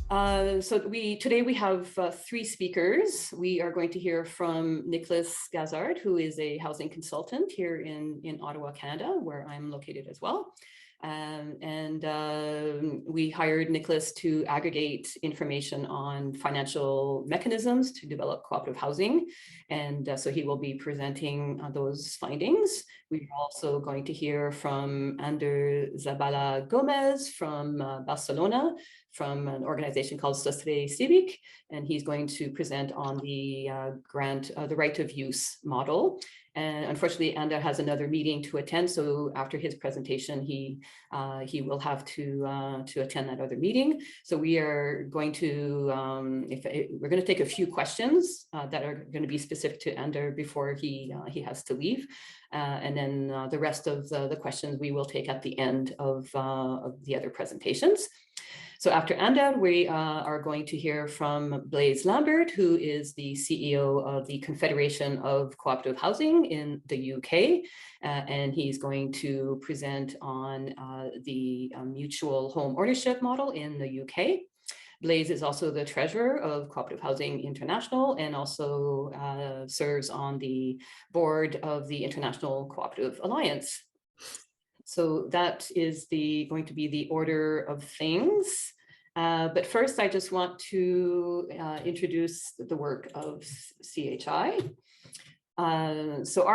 So today we have three speakers. We are going to hear from Nicholas Gazard, who is a housing consultant here in Ottawa, Canada, where I'm located as well. We hired Nicholas to aggregate information on financial mechanisms to develop cooperative housing. And so he will be presenting those findings. We're also going to hear from Ander Zabala Gomez from Barcelona, from an organization called Société Civique, and he's going to present on the the right of use model. And unfortunately, Ander has another meeting to attend, so after his presentation, he will have to attend that other meeting. So we are going to we're going to take a few questions that are going to be specific to Ander before he has to leave, and then the rest of the questions we will take at the end of the other presentations. So after Ander, we are going to hear from Blaise Lambert, who is the CEO of the Confederation of Cooperative Housing in the UK, and he's going to present on the mutual home ownership model in the UK. Blaise is also the treasurer of Cooperative Housing International and also serves on the board of the International Cooperative Alliance. So that is going to be the order of things. But first, I just want to introduce the work of CHI. So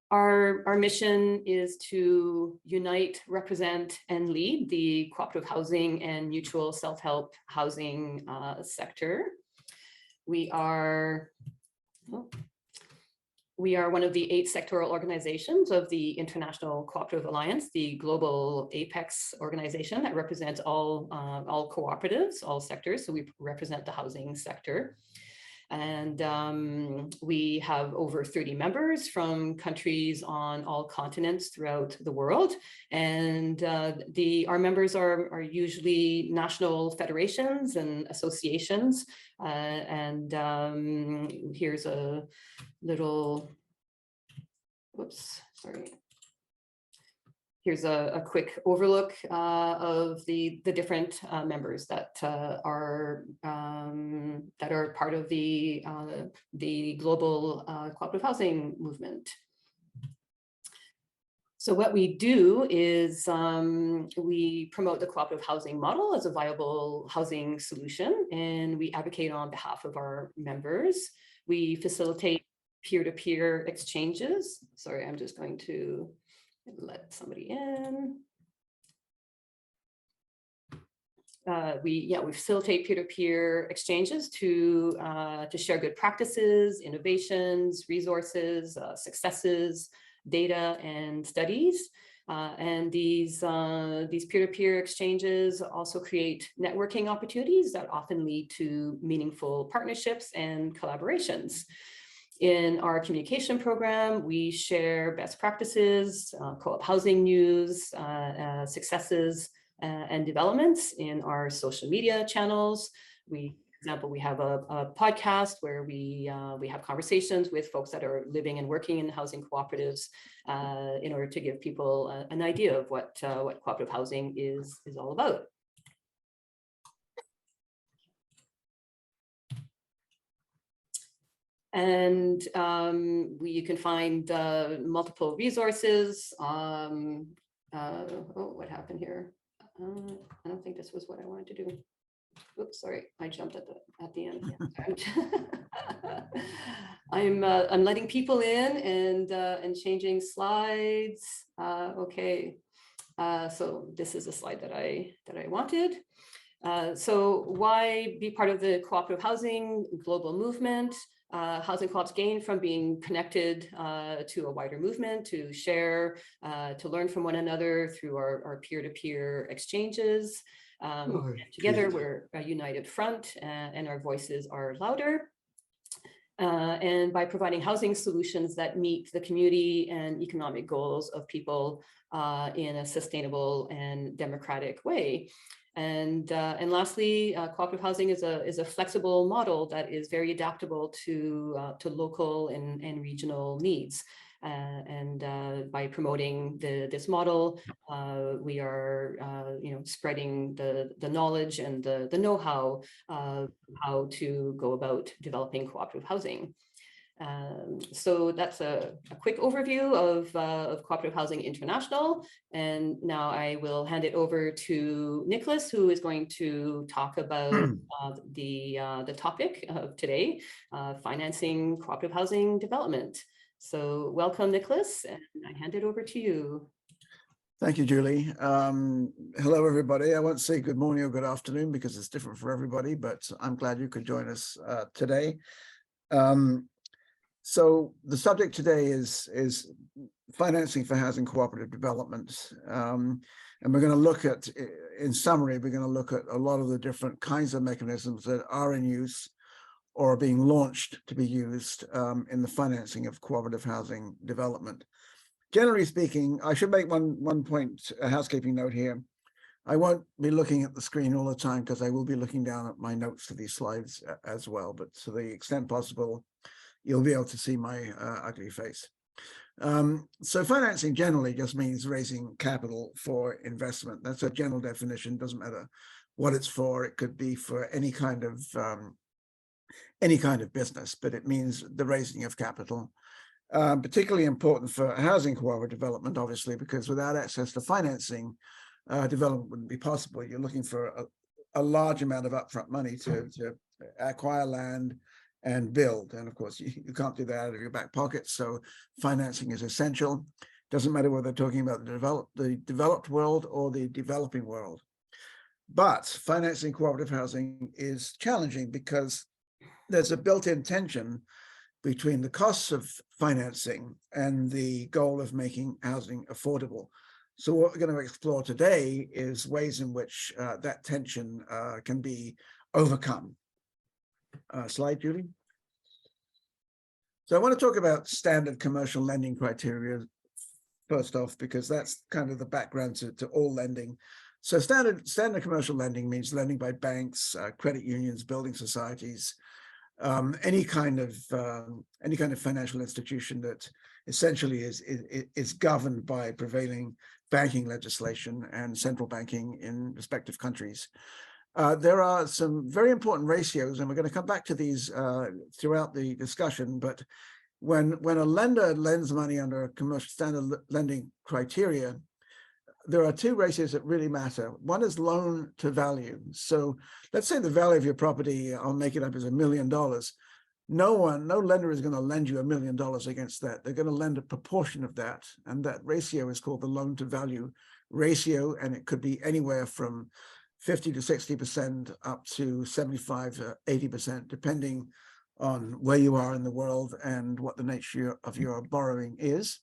our mission is to unite, represent, and lead the cooperative housing and mutual self-help housing sector. We are one of the 8 sectoral organizations of the International Cooperative Alliance, the global apex organization that represents all cooperatives, all sectors. So we represent the housing sector. And we have over 30 members from countries on all continents throughout the world. And our members are usually national federations and associations. Here's a little, here's a quick overlook of the different members that are part of the global cooperative housing movement. So what we do is we promote the cooperative housing model as a viable housing solution, and we advocate on behalf of our members. We facilitate peer-to-peer exchanges. Sorry, I'm just going to let somebody in. We facilitate peer-to-peer exchanges to share good practices, innovations, resources, successes, data, and studies. And these peer-to-peer exchanges also create networking opportunities that often lead to meaningful partnerships and collaborations. In our communication program, we share best practices, co-op housing news, successes, and developments in our social media channels. For example, we have a podcast where we have conversations with folks that are living and working in housing cooperatives in order to give people an idea of what cooperative housing is all about. And you can find multiple resources. What happened here? I don't think this was what I wanted to do. Oops, sorry, I jumped at the end. I'm letting people in and changing slides. Okay, so this is a slide that I wanted. So why be part of the cooperative housing global movement? Housing co-ops gain from being connected to a wider movement, to share, to learn from one another through our peer-to-peer exchanges. Together, we're a united front and our voices are louder. And by providing housing solutions that meet the community and economic goals of people in a sustainable and democratic way. And lastly, cooperative housing is a flexible model that is very adaptable to local and regional needs. By promoting this model, we are spreading the knowledge and the know-how of how to go about developing cooperative housing. So that's a quick overview of Cooperative Housing International. And now I will hand it over to Nicholas, who is going to talk about the topic of today, financing cooperative housing development. So welcome, Nicholas, and I hand it over to you. Thank you, Julie. Hello, everybody. I won't say good morning or good afternoon because it's different for everybody, but I'm glad you could join us today. So the subject today is financing for housing cooperative development. And we're going to look at, in summary, we're going to look at a lot of the different kinds of mechanisms that are in use or are being launched to be used in the financing of cooperative housing development. Generally speaking, I should make one point, a housekeeping note here. I won't be looking at the screen all the time because I will be looking down at my notes for these slides as well, but to the extent possible, you'll be able to see my ugly face. So financing generally just means raising capital for investment. That's a general definition. Doesn't matter what it's for. It could be for any kind of business, but it means the raising of capital. Particularly important for housing cooperative development, obviously, because without access to financing, development wouldn't be possible. You're looking for a large amount of upfront money to acquire land and build. And of course, you can't do that out of your back pocket. So financing is essential. Doesn't matter whether they're talking about the developed world or the developing world. But financing cooperative housing is challenging because there's a built-in tension between the costs of financing and the goal of making housing affordable. So what we're going to explore today is ways in which that tension can be overcome. Slide, Julie. So I want to talk about standard commercial lending criteria first off, because that's kind of the background to all lending. So standard commercial lending means lending by banks, credit unions, building societies, any kind of financial institution that essentially is governed by prevailing banking legislation and central banking in respective countries. There are some very important ratios, and we're going to come back to these throughout the discussion. But when a lender lends money under commercial standard lending criteria, there are two ratios that really matter. One is loan to value. So let's say the value of your property, I'll make it up, is $1 million. No lender is going to lend you $1 million against that. They're going to lend a proportion of that. And that ratio is called the loan to value ratio. And it could be anywhere from 50 to 60% up to 75 to 80%, depending on where you are in the world and what the nature of your borrowing is.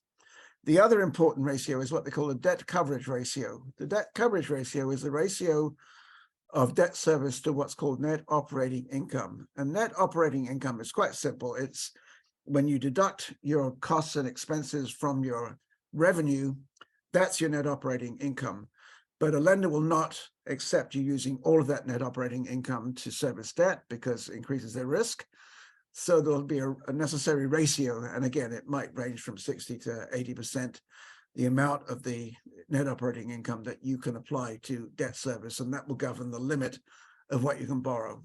The other important ratio is what they call a debt coverage ratio. The debt coverage ratio is the ratio of debt service to what's called net operating income. And net operating income is quite simple. It's when you deduct your costs and expenses from your revenue, that's your net operating income. But a lender will not accept you using all of that net operating income to service debt because it increases their risk. So there'll be a necessary ratio. And again, it might range from 60 to 80%, the amount of the net operating income that you can apply to debt service. And that will govern the limit of what you can borrow.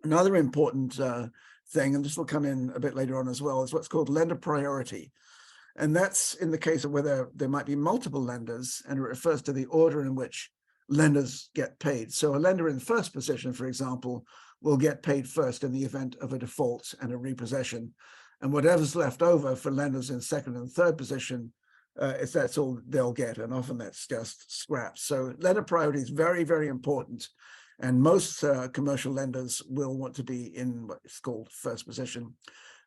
Another important thing, and this will come in a bit later on as well, is what's called lender priority. And that's in the case of whether there might be multiple lenders, and it refers to the order in which lenders get paid. So a lender in first position, for example, will get paid first in the event of a default and a repossession. And whatever's left over for lenders in second and third position, that's all they'll get. And often that's just scraps. So lender priority is very, very important. And most commercial lenders will want to be in what's called first position.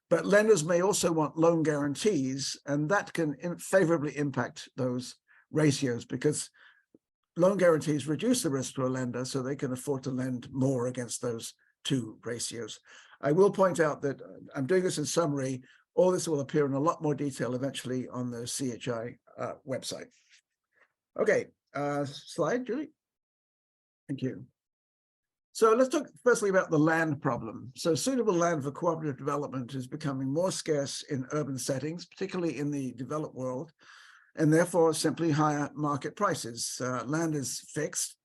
But lenders may also want loan guarantees, and that can favorably impact those ratios because loan guarantees reduce the risk to a lender so they can afford to lend more against those two ratios. I will point out that I'm doing this in summary. All this will appear in a lot more detail eventually on the CHI website. Okay, slide, Julie. Thank you. So let's talk firstly about the land problem. So suitable land for cooperative development is becoming more scarce in urban settings, particularly in the developed world, and therefore simply higher market prices. Land is fixed.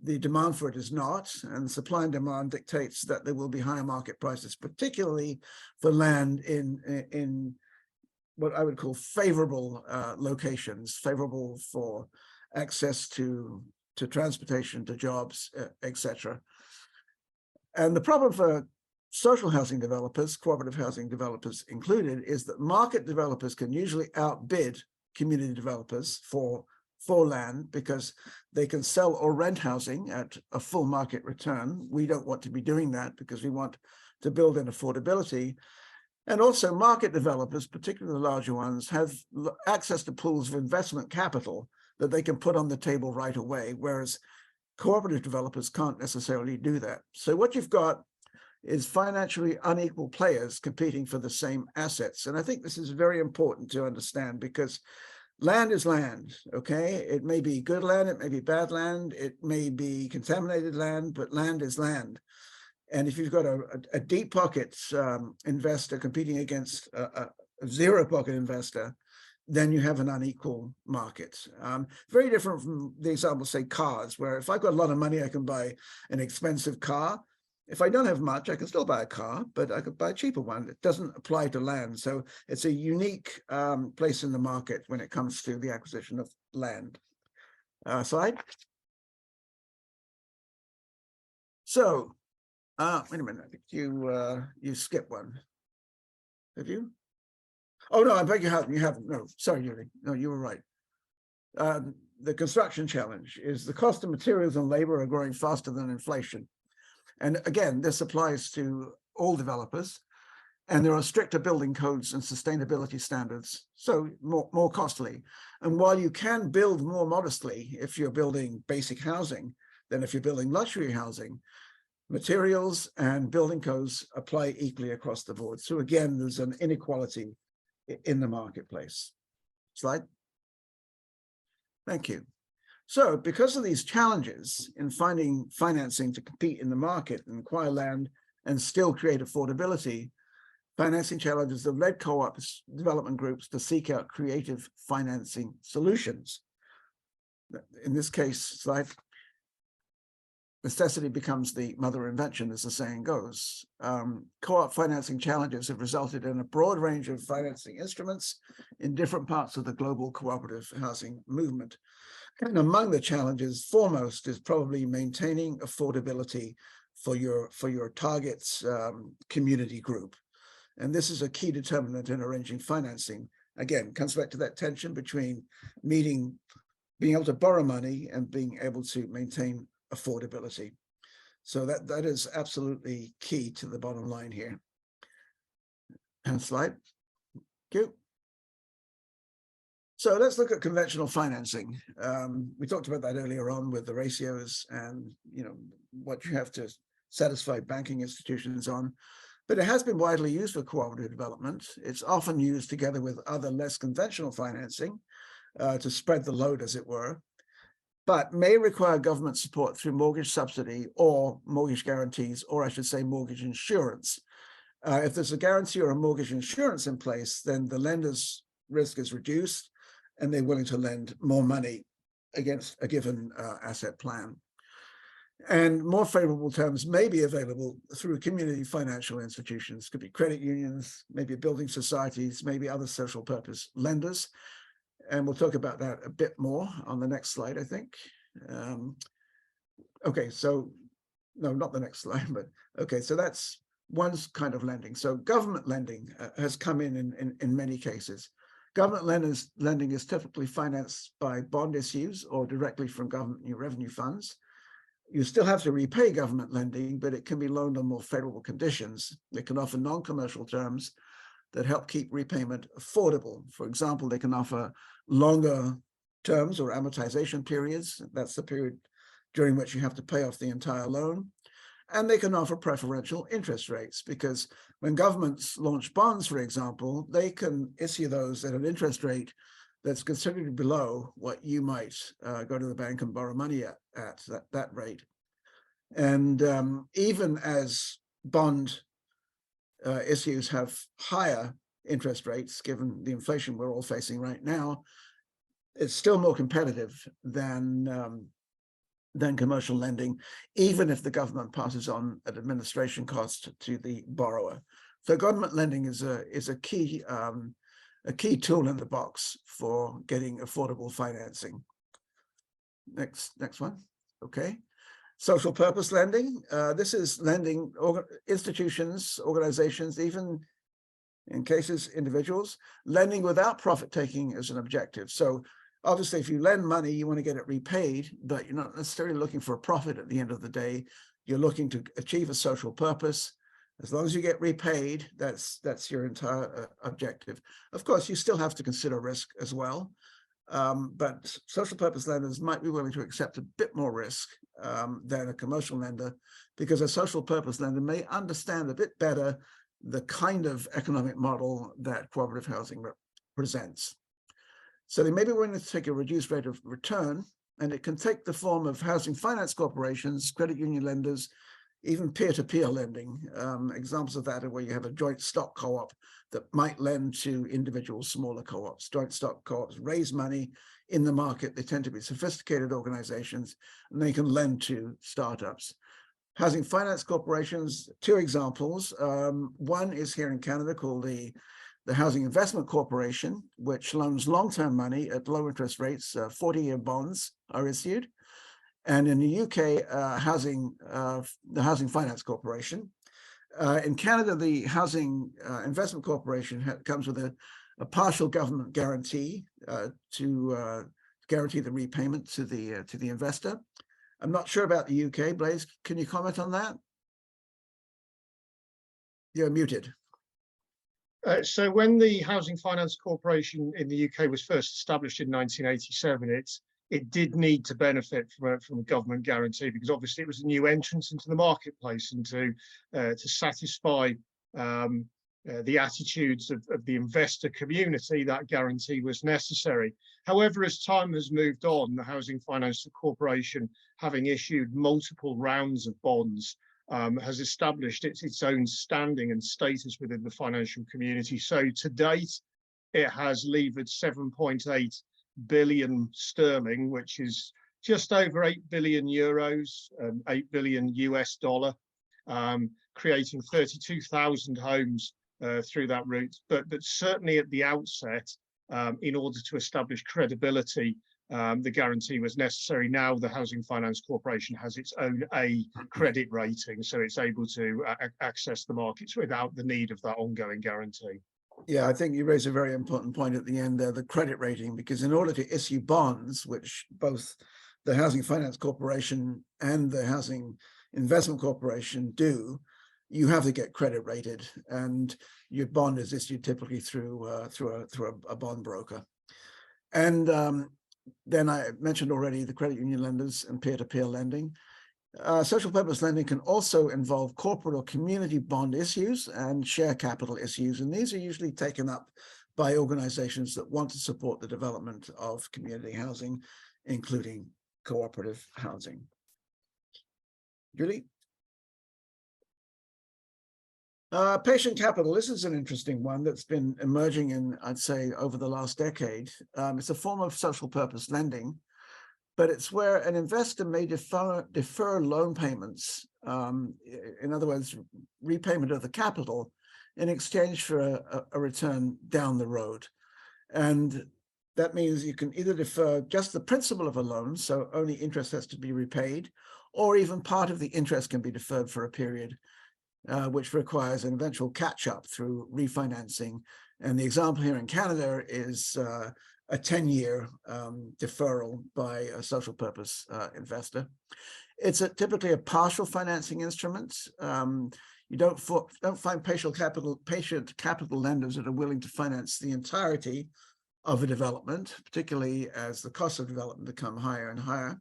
The demand for it is not, and supply and demand dictates that there will be higher market prices, particularly for land in what I would call favorable locations, favorable for access to transportation, to jobs, etc. And the problem for social housing developers, cooperative housing developers included, is that market developers can usually outbid community developers for land because they can sell or rent housing at a full market return. We don't want to be doing that because we want to build in affordability. And also market developers, particularly the larger ones, have access to pools of investment capital that they can put on the table right away, whereas cooperative developers can't necessarily do that. So what you've got is financially unequal players competing for the same assets. And I think this is very important to understand because land is land, okay? It may be good land, it may be bad land, it may be contaminated land, but land is land. And if you've got a deep pocket investor competing against a zero pocket investor, then you have an unequal market. Very different from the example, say cars, where if I've got a lot of money, I can buy an expensive car. If I don't have much, I can still buy a car, but I could buy a cheaper one. It doesn't apply to land. So it's a unique place in the market when it comes to the acquisition of land. Slide. So, wait a minute, I think you skipped one. Have you? Oh, no, I beg your pardon, you haven't. No, sorry, Yuri. No, you were right. The construction challenge is the cost of materials and labor are growing faster than inflation. And again, this applies to all developers. And there are stricter building codes and sustainability standards, so more costly. And while you can build more modestly if you're building basic housing than if you're building luxury housing, materials and building codes apply equally across the board. So again, there's an inequality in the marketplace. Slide. Thank you. So because of these challenges in finding financing to compete in the market and acquire land and still create affordability, financing challenges have led co-ops, development groups to seek out creative financing solutions. In this case, slide, necessity becomes the mother of invention, as the saying goes. Co-op financing challenges have resulted in a broad range of financing instruments in different parts of the global cooperative housing movement. And among the challenges, foremost is probably maintaining affordability for your target's community group. And this is a key determinant in arranging financing. Again, comes back to that tension between being able to borrow money and being able to maintain affordability. So that is absolutely key to the bottom line here. And slide. Thank you. So let's look at conventional financing. We talked about that earlier on with the ratios and what you have to satisfy banking institutions on. But it has been widely used for cooperative development. It's often used together with other less conventional financing to spread the load, as it were, but may require government support through mortgage subsidy or mortgage guarantees, or I should say mortgage insurance. If there's a guarantee or a mortgage insurance in place, then the lender's risk is reduced and they're willing to lend more money against a given asset plan. And more favorable terms may be available through community financial institutions, could be credit unions, maybe building societies, maybe other social purpose lenders. And we'll talk about that a bit more on the next slide, I think. Okay, so no, not the next slide, but okay, so that's one kind of lending. So government lending has come in many cases. Government lending is typically financed by bond issues or directly from government new revenue funds. You still have to repay government lending, but it can be loaned on more favorable conditions. They can offer non-commercial terms that help keep repayment affordable. For example, they can offer longer terms or amortization periods. That's the period during which you have to pay off the entire loan. And they can offer preferential interest rates because when governments launch bonds, for example, they can issue those at an interest rate that's considerably below what you might go to the bank and borrow money at that rate. And even as bond issues have higher interest rates, given the inflation we're all facing right now, it's still more competitive than commercial lending, even if the government passes on an administration cost to the borrower. So government lending is a key tool in the box for getting affordable financing. Next one. Okay. Social purpose lending. This is lending institutions, organizations, even in cases individuals, lending without profit taking as an objective. So obviously, if you lend money, you want to get it repaid, but you're not necessarily looking for a profit at the end of the day. You're looking to achieve a social purpose. As long as you get repaid, that's your entire objective. Of course, you still have to consider risk as well. But social purpose lenders might be willing to accept a bit more risk than a commercial lender, because a social purpose lender may understand a bit better the kind of economic model that cooperative housing presents. So they may be willing to take a reduced rate of return, and it can take the form of housing finance corporations, credit union lenders, even peer-to-peer lending. Examples of that are where you have a joint stock co-op that might lend to individual smaller co-ops. Joint stock co-ops raise money in the market. They tend to be sophisticated organizations, and they can lend to startups. Housing finance corporations, two examples. One is here in Canada called the Housing Investment Corporation, which loans long-term money at low interest rates. 40-year bonds are issued. And in the UK, the Housing Finance Corporation. In Canada, the Housing Investment Corporation comes with a partial government guarantee to guarantee the repayment to the investor. I'm not sure about the UK. Blaise, can you comment on that? You're muted. So when the Housing Finance Corporation in the UK was first established in 1987, it did need to benefit from a government guarantee, because obviously it was a new entrance into the marketplace, and to satisfy the attitudes of the investor community, that guarantee was necessary. However, as time has moved on, the Housing Finance Corporation, having issued multiple rounds of bonds, has established its own standing and status within the financial community. So to date, it has levered 7.8 billion sterling, which is just over 8 billion euros, 8 billion US dollar, creating 32,000 homes through that route. But certainly at the outset, in order to establish credibility, the guarantee was necessary. Now the Housing Finance Corporation has its own A credit rating, so it's able to access the markets without the need of that ongoing guarantee. Yeah, I think you raise a very important point at the end there, the credit rating, because in order to issue bonds, which both the Housing Finance Corporation and the Housing Investment Corporation do, you have to get credit rated, and your bond is issued typically through a bond broker. And then I mentioned already the credit union lenders and peer-to-peer lending. Social purpose lending can also involve corporate or community bond issues and share capital issues, and these are usually taken up by organizations that want to support the development of community housing, including cooperative housing. Julie? Patient capital, this is an interesting one that's been emerging in, I'd say, over the last decade. It's a form of social purpose lending, but it's where an investor may defer loan payments, in other words, repayment of the capital, in exchange for a return down the road. And that means you can either defer just the principal of a loan, so only interest has to be repaid, or even part of the interest can be deferred for a period, which requires an eventual catch-up through refinancing. And the example here in Canada is a 10-year deferral by a social purpose investor. It's typically a partial financing instrument. You don't find patient capital lenders that are willing to finance the entirety of a development, particularly as the costs of development become higher and higher.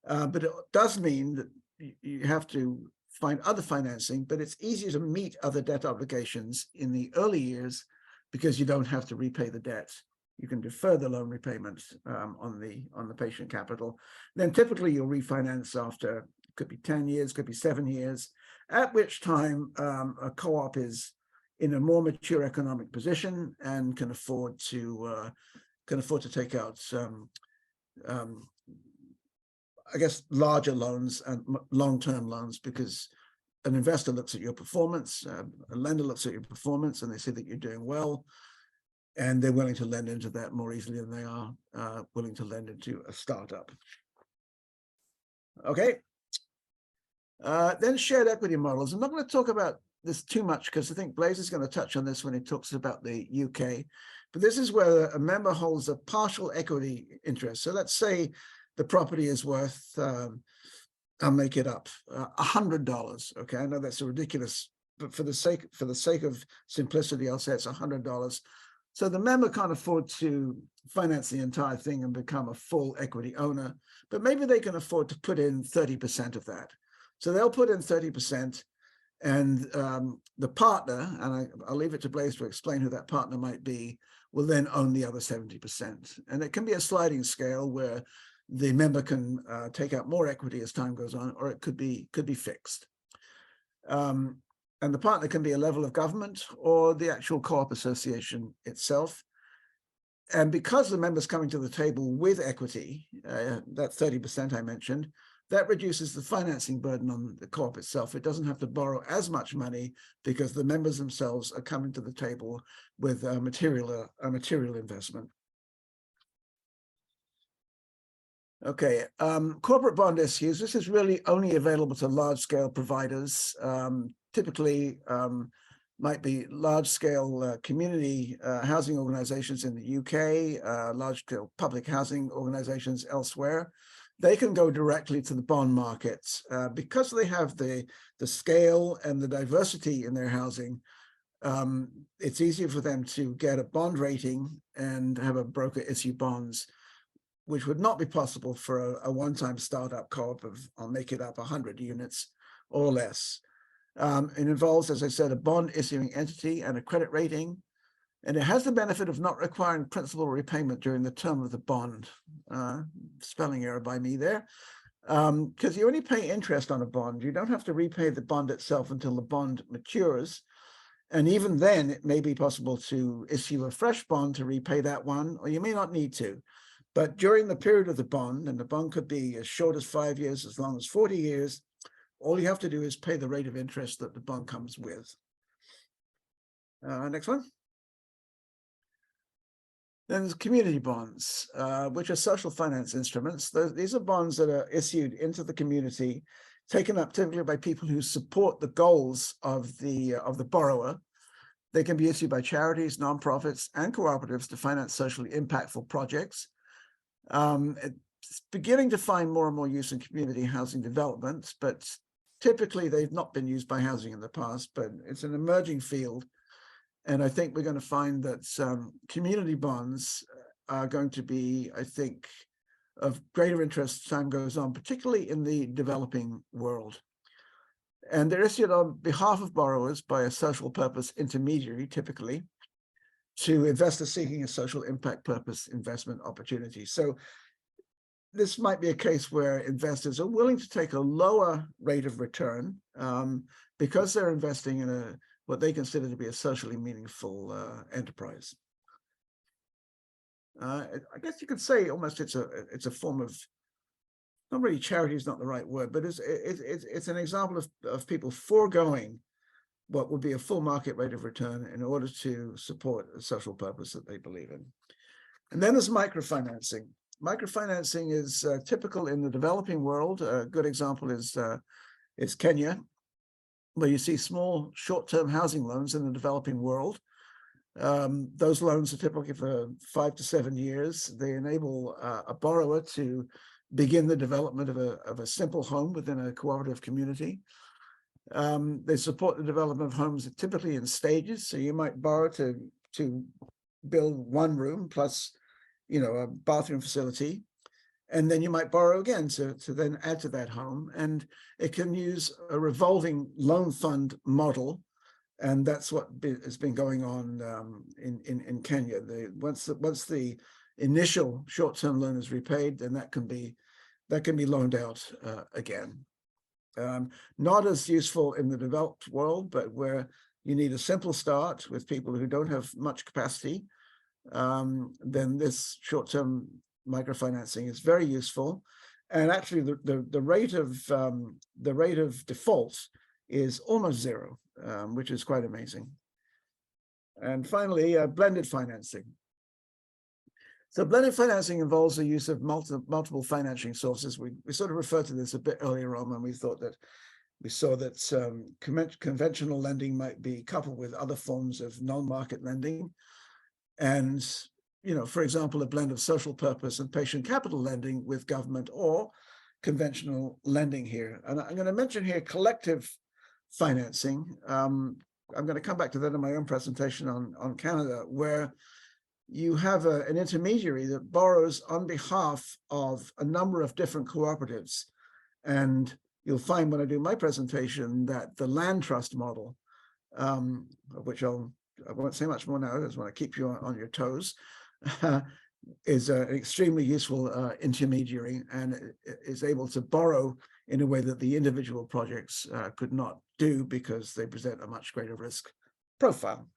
But it does mean that you have to find other financing, but it's easier to meet other debt obligations in the early years because you don't have to repay the debt. You can defer the loan repayment on the patient capital. Then typically you'll refinance after could be 10 years, could be 7 years, at which time a co-op is in a more mature economic position and can afford to take out I guess larger loans and long-term loans, because an investor looks at your performance, a lender looks at your performance, and they see that you're doing well, and they're willing to lend into that more easily than they are willing to lend into a startup. Okay. Then shared equity models. I'm not going to talk about this too much because I think Blaise is going to touch on this when he talks about the UK. But this is where a member holds a partial equity interest. So let's say the property is worth, I'll make it up, $100. Okay, I know that's a ridiculous, but for the sake of simplicity, I'll say it's $100. So the member can't afford to finance the entire thing and become a full equity owner, but maybe they can afford to put in 30% of that. So they'll put in 30%, and the partner, and I'll leave it to Blaise to explain who that partner might be, will then own the other 70%. And it can be a sliding scale where the member can take out more equity as time goes on, or it could be fixed. And the partner can be a level of government or the actual co-op association itself. And because the member's coming to the table with equity, that 30% I mentioned, that reduces the financing burden on the co-op itself. It doesn't have to borrow as much money because the members themselves are coming to the table with a material investment. Okay, corporate bond issues. This is really only available to large-scale providers. Typically, might be large-scale community housing organizations in the UK, large-scale public housing organizations elsewhere. They can go directly to the bond markets because they have the scale and the diversity in their housing. It's easier for them to get a bond rating and have a broker issue bonds, which would not be possible for a one-time startup co-op of, I'll make it up, 100 units or less. It involves, as I said, a bond issuing entity and a credit rating, and it has the benefit of not requiring principal repayment during the term of the bond. Spelling error by me there, because you only pay interest on a bond. You don't have to repay the bond itself until the bond matures. And even then, it may be possible to issue a fresh bond to repay that one, or you may not need to. But during the period of the bond, and the bond could be as short as 5 years, as long as 40 years, all you have to do is pay the rate of interest that the bond comes with. Next one. Then there's community bonds, which are social finance instruments. These are bonds that are issued into the community, taken up typically by people who support the goals of the borrower. They can be issued by charities, nonprofits, and cooperatives to finance socially impactful projects. It's beginning to find more and more use in community housing development, but typically they've not been used by housing in the past, but it's an emerging field. And I think we're going to find that community bonds are going to be, I think, of greater interest as time goes on, particularly in the developing world. And they're issued on behalf of borrowers by a social purpose intermediary, typically, to investors seeking a social impact purpose investment opportunity. So this might be a case where investors are willing to take a lower rate of return because they're investing in what they consider to be a socially meaningful enterprise. I guess you could say almost it's a form of, not really charity is not the right word, but it's an example of people foregoing what would be a full market rate of return in order to support a social purpose that they believe in. And then there's microfinancing. Microfinancing is typical in the developing world. A good example is Kenya, where you see small short-term housing loans in the developing world. Those loans are typically for 5 to 7 years. They enable a borrower to begin the development of a simple home within a cooperative community. They support the development of homes typically in stages. So you might borrow to build one room plus, a bathroom facility. And then you might borrow again to then add to that home. And it can use a revolving loan fund model. And that's what has been going on in Kenya. Once the initial short-term loan is repaid, then that can be loaned out again. Not as useful in the developed world, but where you need a simple start with people who don't have much capacity, then this short-term microfinancing is very useful. And actually, the rate of default is almost zero, which is quite amazing. And finally, blended financing. So blended financing involves the use of multiple financing sources. We sort of referred to this a bit earlier on when we saw that conventional lending might be coupled with other forms of non-market lending. And, you know, for example, a blend of social purpose and patient capital lending with government or conventional lending here. And I'm going to mention here collective financing. I'm going to come back to that in my own presentation on Canada, where you have an intermediary that borrows on behalf of a number of different cooperatives. And you'll find when I do my presentation that the land trust model, of which I won't say much more now, I just want to keep you on your toes, is an extremely useful intermediary and is able to borrow in a way that the individual projects could not do because they present a much greater risk profile.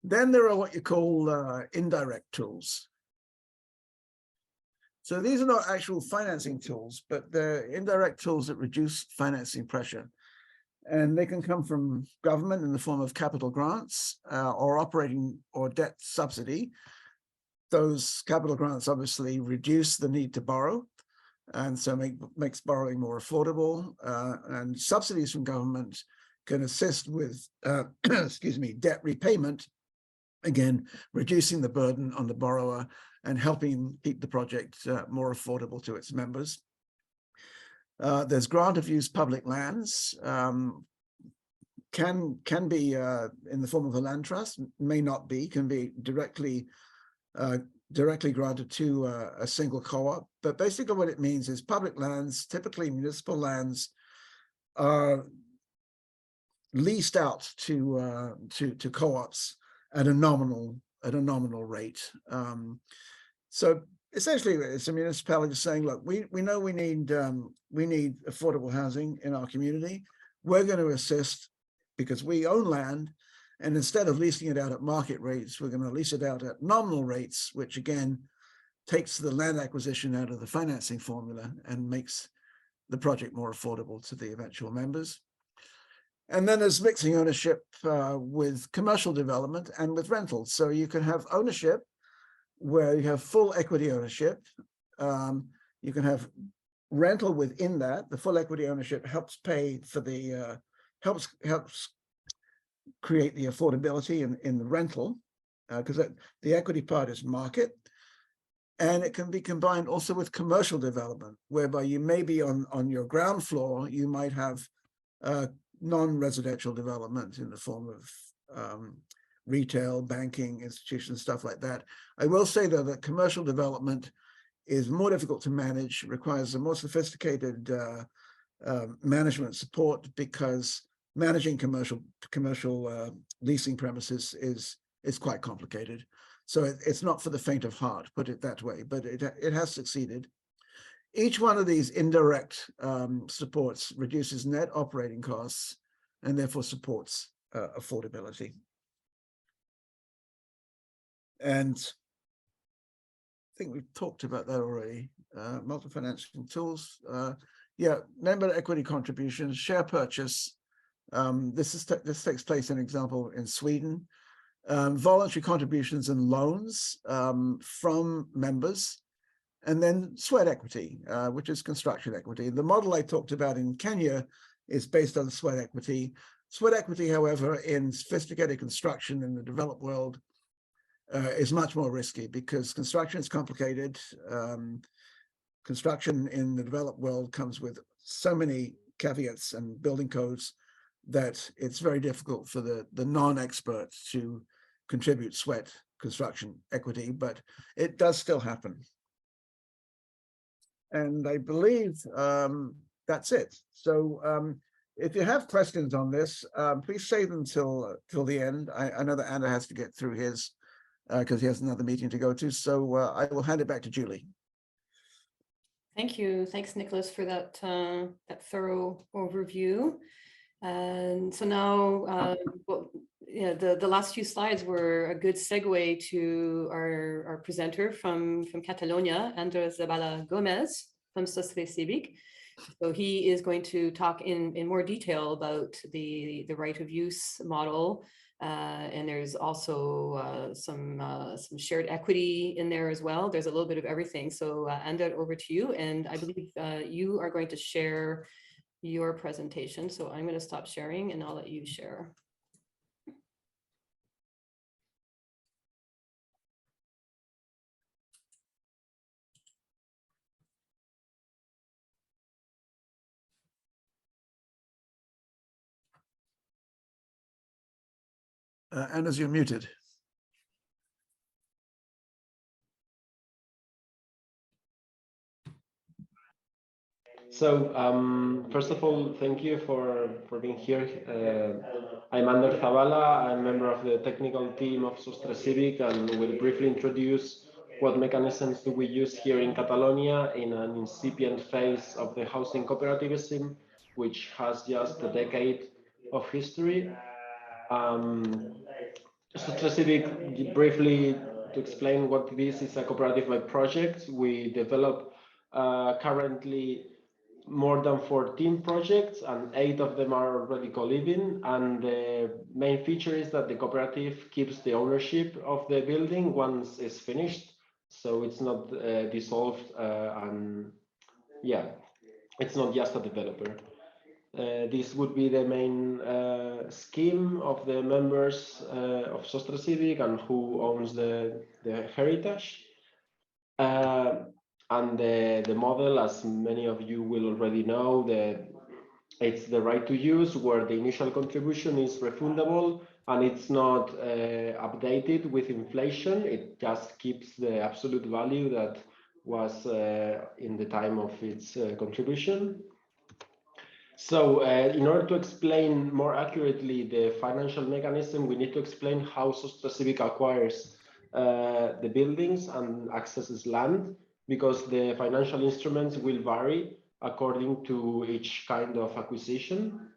Then there are what you call indirect tools. So these are not actual financing tools, but they're indirect tools that reduce financing pressure. And they can come from government in the form of capital grants or operating or debt subsidy. Those capital grants obviously reduce the need to borrow, and so makes borrowing more affordable. And subsidies from government can assist with, excuse me, debt repayment, again, reducing the burden on the borrower and helping keep the project more affordable to its members. There's grant of use public lands, can be in the form of a land trust, may not be, can be directly granted to a single co-op. But basically what it means is public lands, typically municipal lands, are leased out to co-ops at a nominal rate. So essentially, it's a municipality saying, look, we know we need affordable housing in our community. We're going to assist because we own land, and instead of leasing it out at market rates, we're going to lease it out at nominal rates, which again takes the land acquisition out of the financing formula and makes the project more affordable to the eventual members. And then there's mixing ownership with commercial development and with rentals. So you can have ownership where you have full equity ownership. You can have rental within that. The full equity ownership helps pay for the helps create the affordability in the rental, because the equity part is market. And it can be combined also with commercial development, whereby you may be on your ground floor, you might have non-residential development in the form of retail, banking, institutions, stuff like that. I will say, though, that commercial development is more difficult to manage, requires a more sophisticated management support, because managing commercial leasing premises is quite complicated. So it's not for the faint of heart, put it that way, but it has succeeded. Each one of these indirect supports reduces net operating costs and therefore supports affordability. And I think we've talked about that already. Multi-financing tools. Yeah, member equity contributions, share purchase. This takes place, an example, in Sweden. Voluntary contributions and loans from members. And then sweat equity, which is construction equity. The model I talked about in Kenya is based on sweat equity. Sweat equity, however, in sophisticated construction in the developed world is much more risky, because construction is complicated. Construction in the developed world comes with so many caveats and building codes that it's very difficult for the non-experts to contribute sweat construction equity, but it does still happen. And I believe that's it. So if you have questions on this, please save them till the end. I know that Anna has to get through his because he has another meeting to go to. So I will hand it back to Julie. Thank you. Thanks, Nicholas, for that, that thorough overview. And so now, the last few slides were a good segue to our presenter from Catalonia, Andres Zabala Gomez from Société Civique. So he is going to talk in more detail about the right of use model. And there's also some shared equity in there as well. There's a little bit of everything. So Ander, over to you. And I believe you are going to share your presentation. So I'm going to stop sharing and I'll let you share. Anders, you're muted. So first of all, thank you for being here. I'm Ander Zabala. I'm a member of the technical team of Société Civique, and will briefly introduce what mechanisms do we use here in Catalonia in an incipient phase of the housing cooperativism, which has just a decade of history. Société Civique, briefly to explain what this is, a cooperative by project. We develop currently more than 14 projects, and 8 of them are already co-living. And the main feature is that the cooperative keeps the ownership of the building once it's finished, so it's not dissolved, and yeah, it's not just a developer. This would be the main scheme of the members of Société Civique and who owns the heritage. And the model, as many of you will already know, it's the right to use, where the initial contribution is refundable and it's not updated with inflation. It just keeps the absolute value that was in the time of its contribution. So in order to explain more accurately the financial mechanism, we need to explain how Société Civique acquires the buildings and accesses land, because the financial instruments will vary according to each kind of acquisition.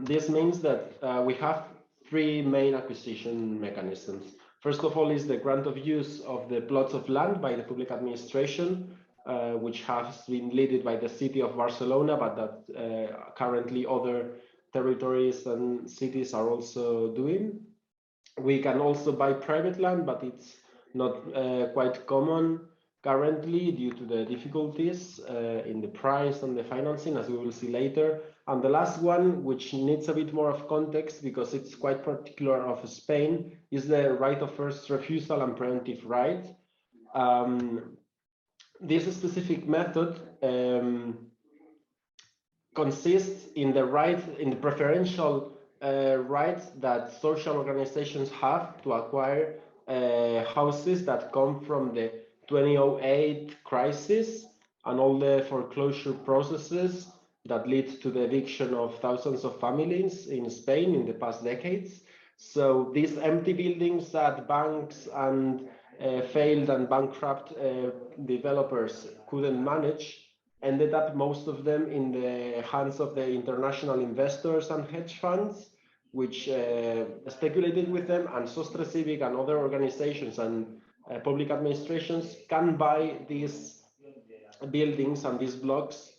This means that we have 3 main acquisition mechanisms. First of all is the grant of use of the plots of land by the public administration, which has been led by the city of Barcelona, but that currently other territories and cities are also doing. We can also buy private land, but it's not quite common currently due to the difficulties in the price and the financing, as we will see later. And the last one, which needs a bit more of context because it's quite particular of Spain, is the right of first refusal and preemptive right. This specific method consists in the preferential rights that social organizations have to acquire houses that come from the 2008 crisis and all the foreclosure processes that lead to the eviction of thousands of families in Spain in the past decades. So these empty buildings that banks and failed and bankrupt developers couldn't manage ended up, most of them, in the hands of the international investors and hedge funds, which speculated with them, and Société Civique and other organizations and public administrations can buy these buildings and these blocks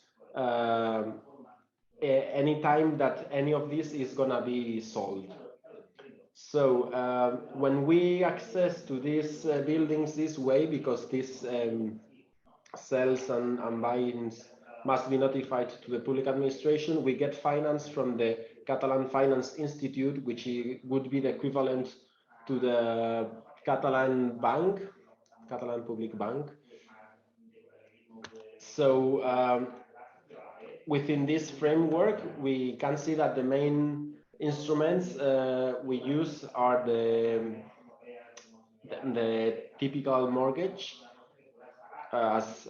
anytime that any of this is gonna be sold. So when we access to these buildings this way, because these sales and buy-ins must be notified to the public administration, we get finance from the Catalan Finance Institute, which would be the equivalent to the Catalan Bank, Catalan Public Bank. So within this framework, we can see that the main instruments we use are the typical mortgage, as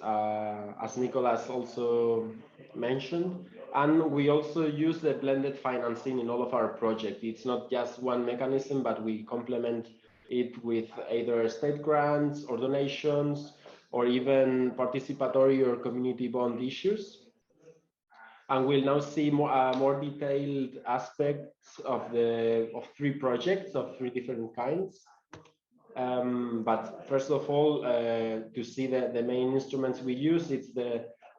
Nicolas also mentioned, and we also use the blended financing in all of our projects. It's not just one mechanism, but we complement it with either state grants or donations or even participatory or community bond issues. And we'll now see more detailed aspects of three projects of three different kinds. But first of all, to see the main instruments we use, it's the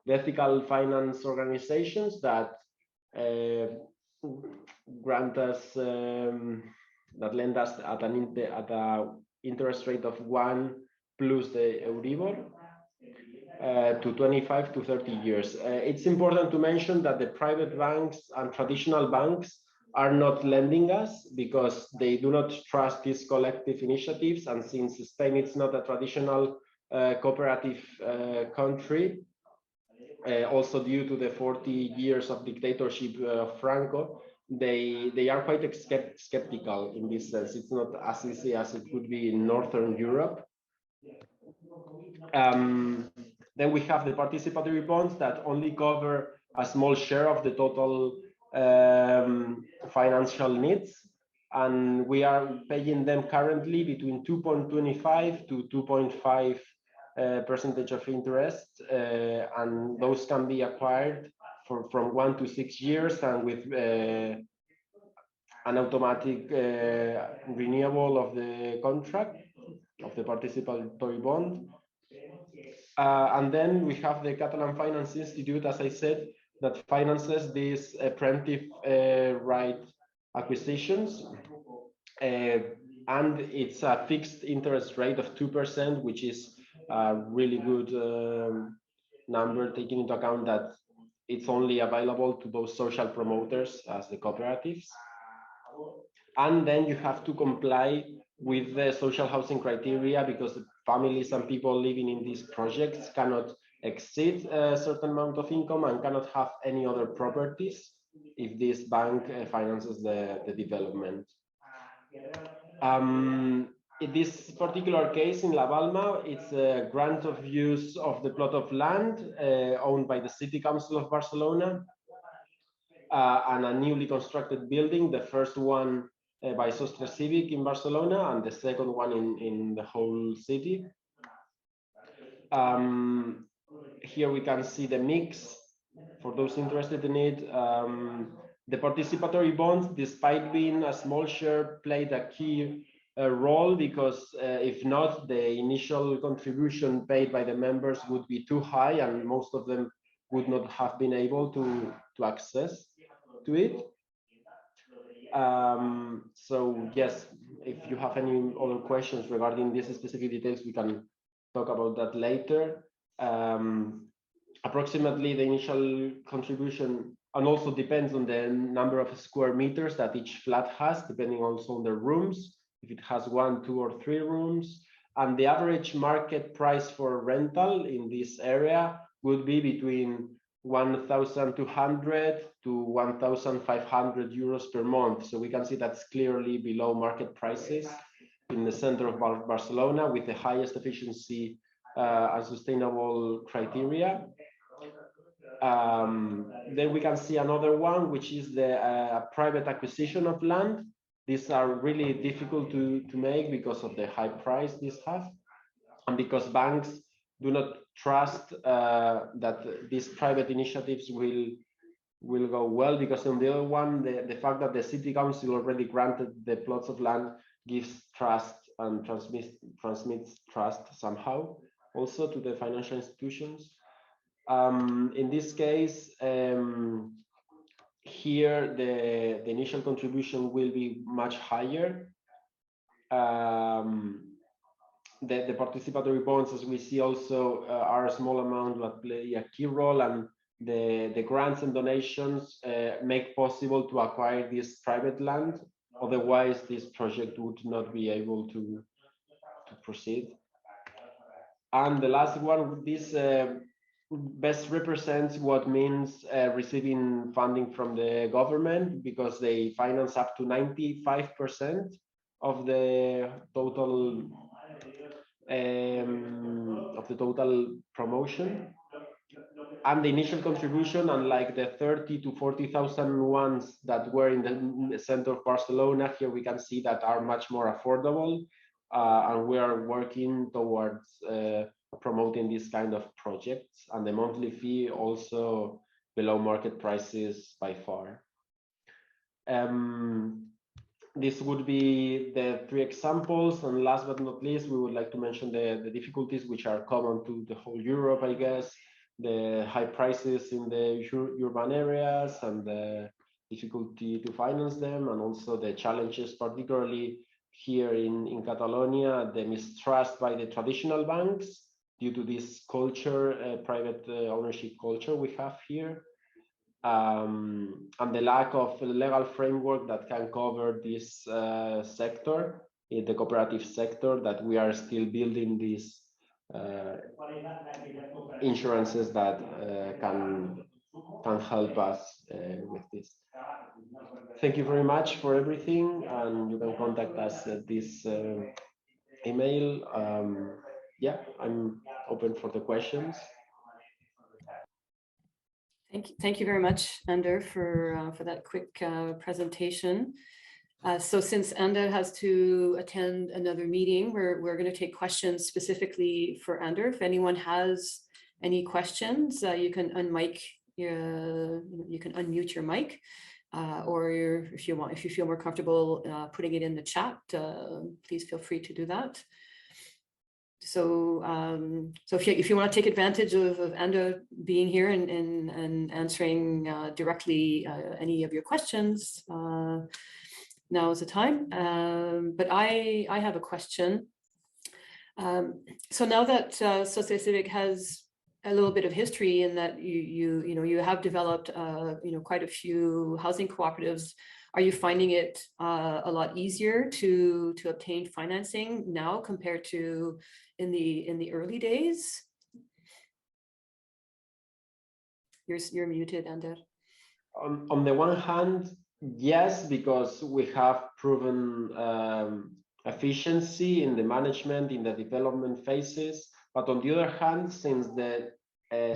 ethical finance organizations that grant us, that lend us at an interest rate of 1 plus the Euribor to 25 to 30 years. It's important to mention that the private banks and traditional banks are not lending us because they do not trust these collective initiatives. And since Spain is not a traditional cooperative country, also due to the 40 years of dictatorship of Franco, they are quite skeptical in this sense. It's not as easy as it would be in Northern Europe. Then we have the participatory bonds that only cover a small share of the total financial needs, and we are paying them currently between 2.25 to 2.5 percentage of interest, and those can be acquired from 1 to 6 years, and with an automatic renewal of the contract of the participatory bond. And then we have the Catalan Finance Institute, as I said, that finances these preemptive right acquisitions. And it's a fixed interest rate of 2%, which is a really good number, taking into account that it's only available to those social promoters as the cooperatives. And then you have to comply with the social housing criteria, because the families and people living in these projects cannot exceed a certain amount of income and cannot have any other properties if this bank finances the development. In this particular case in La Palma, it's a grant of use of the plot of land owned by the City Council of Barcelona, and a newly constructed building, the first one by Sostre Civic in Barcelona, and the second one in the whole city. Here we can see the mix for those interested in it. The participatory bonds, despite being a small share, played a key role, because if not, the initial contribution paid by the members would be too high, and most of them would not have been able to access to it. So yes, if you have any other questions regarding these specific details, we can talk about that later. Approximately the initial contribution, and also depends on the number of square meters that each flat has, depending also on the rooms, if it has 1, 2, or 3 rooms. And the average market price for rental in this area would be between 1,200 to 1,500 euros per month. So we can see that's clearly below market prices in the center of Barcelona, with the highest efficiency and sustainable criteria. Then we can see another one, which is the private acquisition of land. These are really difficult to make because of the high price these have, and because banks do not trust that these private initiatives will go well, because on the other one, the fact that the city council already granted the plots of land gives trust and transmits trust somehow also to the financial institutions. In this case, here the initial contribution will be much higher. The participatory bonds, as we see, also are a small amount that play a key role, and the grants and donations make possible to acquire this private land. Otherwise, this project would not be able to proceed. And the last one, this best represents what means receiving funding from the government, because they finance up to 95% of the total promotion. And the initial contribution, unlike the 30 to 40,000 ones that were in the center of Barcelona, here we can see that are much more affordable. and we are working towards promoting this kind of projects, and the monthly fee also below market prices by far. This would be the 3 examples, and last but not least, we would like to mention the difficulties which are common to the whole Europe, I guess, the high prices in the urban areas and the difficulty to finance them, and also the challenges, particularly here in Catalonia, the mistrust by the traditional banks due to this culture, private ownership culture we have here. And the lack of legal framework that can cover this sector, in the cooperative sector, that we are still building these insurances that can help us with this. Thank you very much for everything, and you can contact us at this email. Yeah, I'm open for the questions. Thank you very much, Ander, for that quick presentation. So since Ander has to attend another meeting, we're going to take questions specifically for Ander. If anyone has any questions, you can unmute your mic, or if you feel more comfortable putting it in the chat, please feel free to do that. So, if you want to take advantage of Ander being here and answering directly any of your questions, now is the time. But I have a question. So now that Société Civique has a little bit of history in that you have developed quite a few housing cooperatives, are you finding it a lot easier to obtain financing now compared to in the early days? You're muted, Ander. On the one hand, yes, because we have proven efficiency in the management, in the development phases. But on the other hand, since the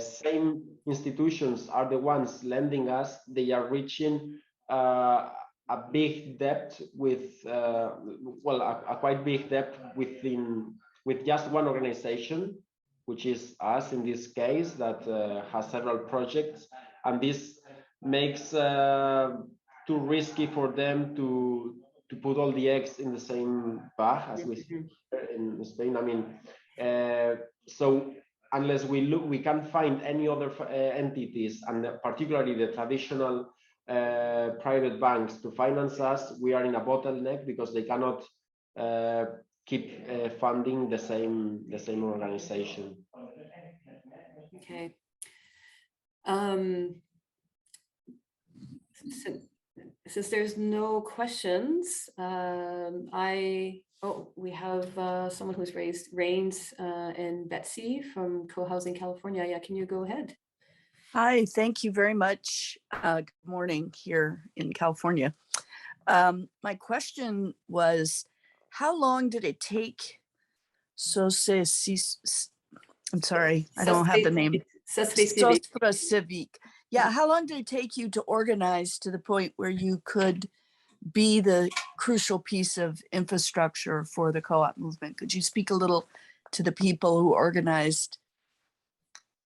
same institutions are the ones lending us, they are reaching a big debt with, a quite big debt with just one organization, which is us in this case, that has several projects, and this makes too risky for them to put all the eggs in the same bag, as we say in Spain. I mean, so unless we can't find any other entities, and particularly the traditional private banks, to finance us, we are in a bottleneck because they cannot keep funding the same organization. Okay. Since there's no questions, we have someone who's raised reins, and Betsy from Co-Housing California. Yeah, can you go ahead? Hi, thank you very much. Good morning here in California. My question was, how long did it take I'm sorry, I don't have the name. Société Civique. Yeah, how long did it take you to organize to the point where you could be the crucial piece of infrastructure for the co-op movement? Could you speak a little to the people who organized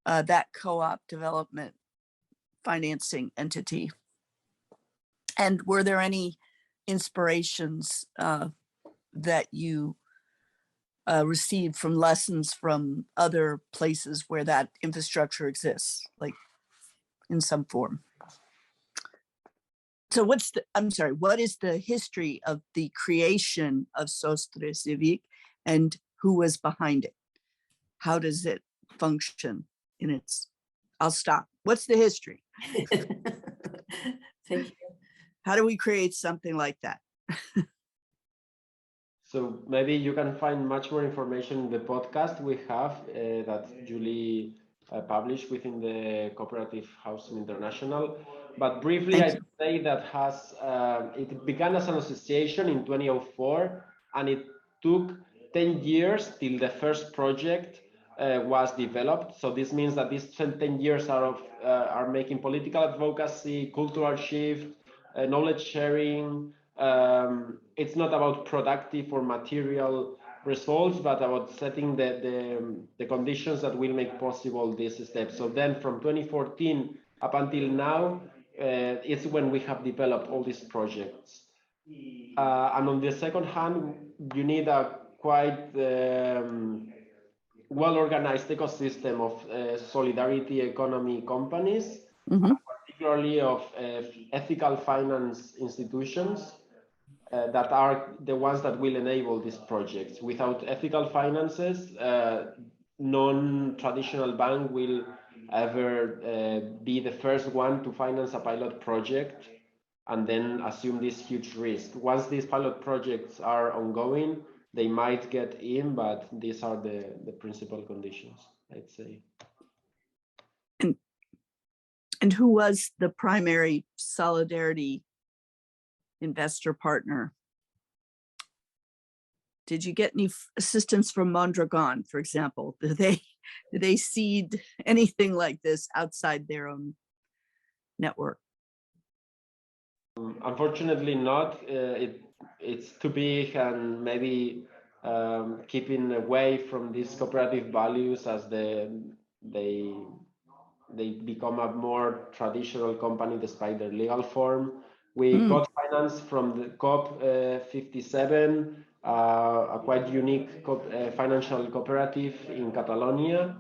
that co-op development financing entity? And were there any inspirations that you received from lessons from other places where that infrastructure exists, like in some form? So what is the history of the creation of Société Civique and who was behind it? How does it function in its, I'll stop. What's the history? Thank you. How do we create something like that? So maybe you can find much more information in the podcast we have that Julie published within the Cooperative Housing International. But briefly, I'd say that it began as an association in 2004, and it took 10 years till the first project was developed. So this means that these 10 years are making political advocacy, cultural shift, knowledge sharing. It's not about productive or material results, but about setting the conditions that will make possible this step. So then from 2014 up until now, it's when we have developed all these projects. And on the second hand, you need a quite well-organized ecosystem of solidarity economy companies, particularly of ethical finance institutions that are the ones that will enable these projects. Without ethical finances, non-traditional bank will ever be the first one to finance a pilot project and then assume this huge risk. Once these pilot projects are ongoing, they might get in, but these are the principal conditions, I'd say. And who was the primary solidarity investor partner? Did you get any assistance from Mondragon, for example? Do they seed anything like this outside their own network? Unfortunately not. It's too big, and maybe keeping away from these cooperative values as they become a more traditional company despite their legal form. We got finance from the COP 57, a quite unique financial cooperative in Catalonia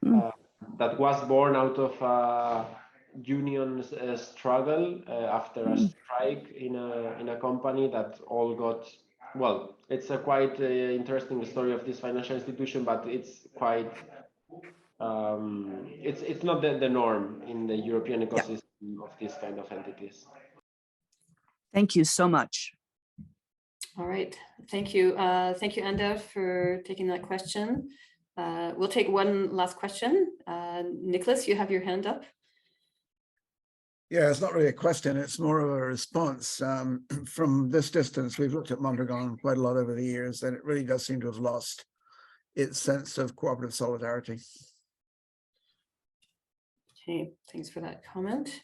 that was born out of a union struggle after a strike in a company that all got, well, it's a quite interesting story of this financial institution, but it's quite it's not the norm in the European ecosystem of these kind of entities. Thank you so much. All right, thank you. Thank you, Anda, for taking that question. We'll take one last question. Nicholas, you have your hand up. Yeah, it's not really a question, it's more of a response. From this distance, we've looked at Mondragon quite a lot over the years, and it really does seem to have lost its sense of cooperative solidarity. Okay, thanks for that comment.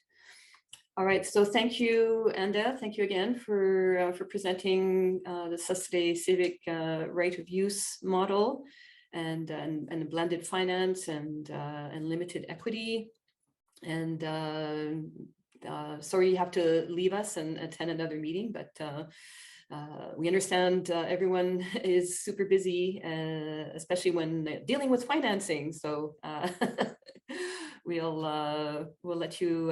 All right, so thank you, Anda. Thank you again for presenting the Société Civique right of use model and blended finance and limited equity. And sorry you have to leave us and attend another meeting, but we understand everyone is super busy, especially when dealing with financing. So we'll let you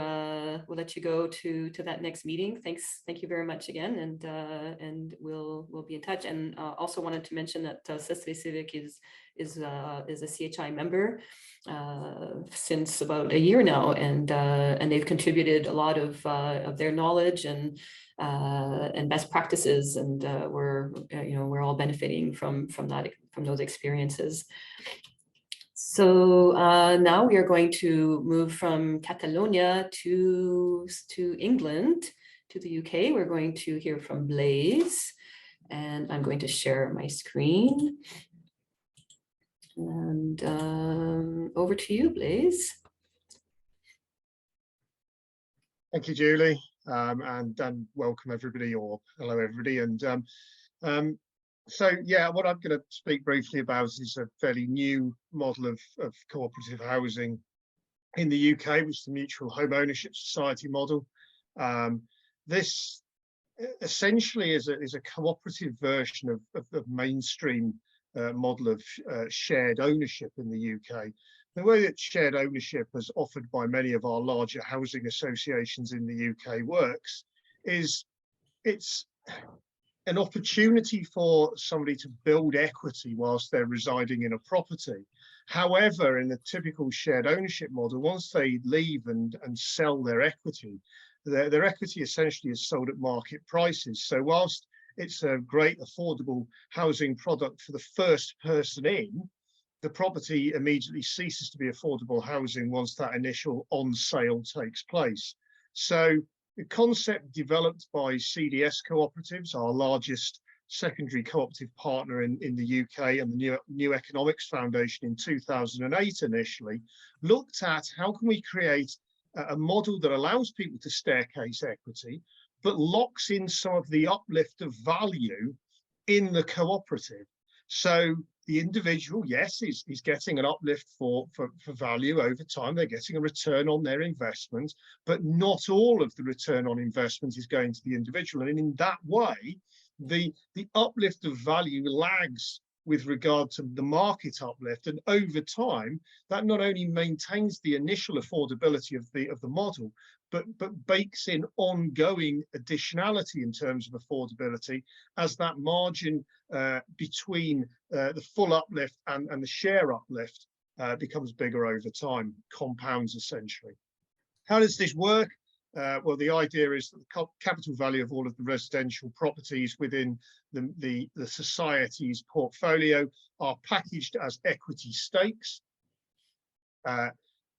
go to that next meeting. Thank you very much again, and we'll be in touch. And also wanted to mention that Société Civique is a CHI member since about a year now, and they've contributed a lot of their knowledge and best practices, and we're all benefiting from those experiences. So now we are going to move from Catalonia to England, to the UK. We're going to hear from Blaise, and I'm going to share my screen. And over to you, Blaise. Thank you, Julie, and welcome everybody, or hello everybody. And so yeah, what I'm going to speak briefly about is a fairly new model of cooperative housing in the UK, which is the mutual home ownership society model. This essentially is a cooperative version of the mainstream model of shared ownership in the UK. The way that shared ownership, as offered by many of our larger housing associations in the UK, works is it's an opportunity for somebody to build equity whilst they're residing in a property. However, in the typical shared ownership model, once they leave and sell their equity, their equity essentially is sold at market prices. So whilst it's a great affordable housing product for the first person in, the property immediately ceases to be affordable housing once that initial on sale takes place. So the concept developed by CDS Cooperatives, our largest secondary cooperative partner in the UK, and the New Economics Foundation in 2008 initially, looked at how can we create a model that allows people to staircase equity, but locks in some of the uplift of value in the cooperative. So the individual, yes, is getting an uplift for value over time. They're getting a return on their investment, but not all of the return on investment is going to the individual. And in that way, the uplift of value lags with regard to the market uplift. And over time, that not only maintains the initial affordability of the model, but bakes in ongoing additionality in terms of affordability as that margin between the full uplift and the share uplift becomes bigger over time, compounds essentially. How does this work? Well, the idea is that the capital value of all of the residential properties within the society's portfolio are packaged as equity stakes.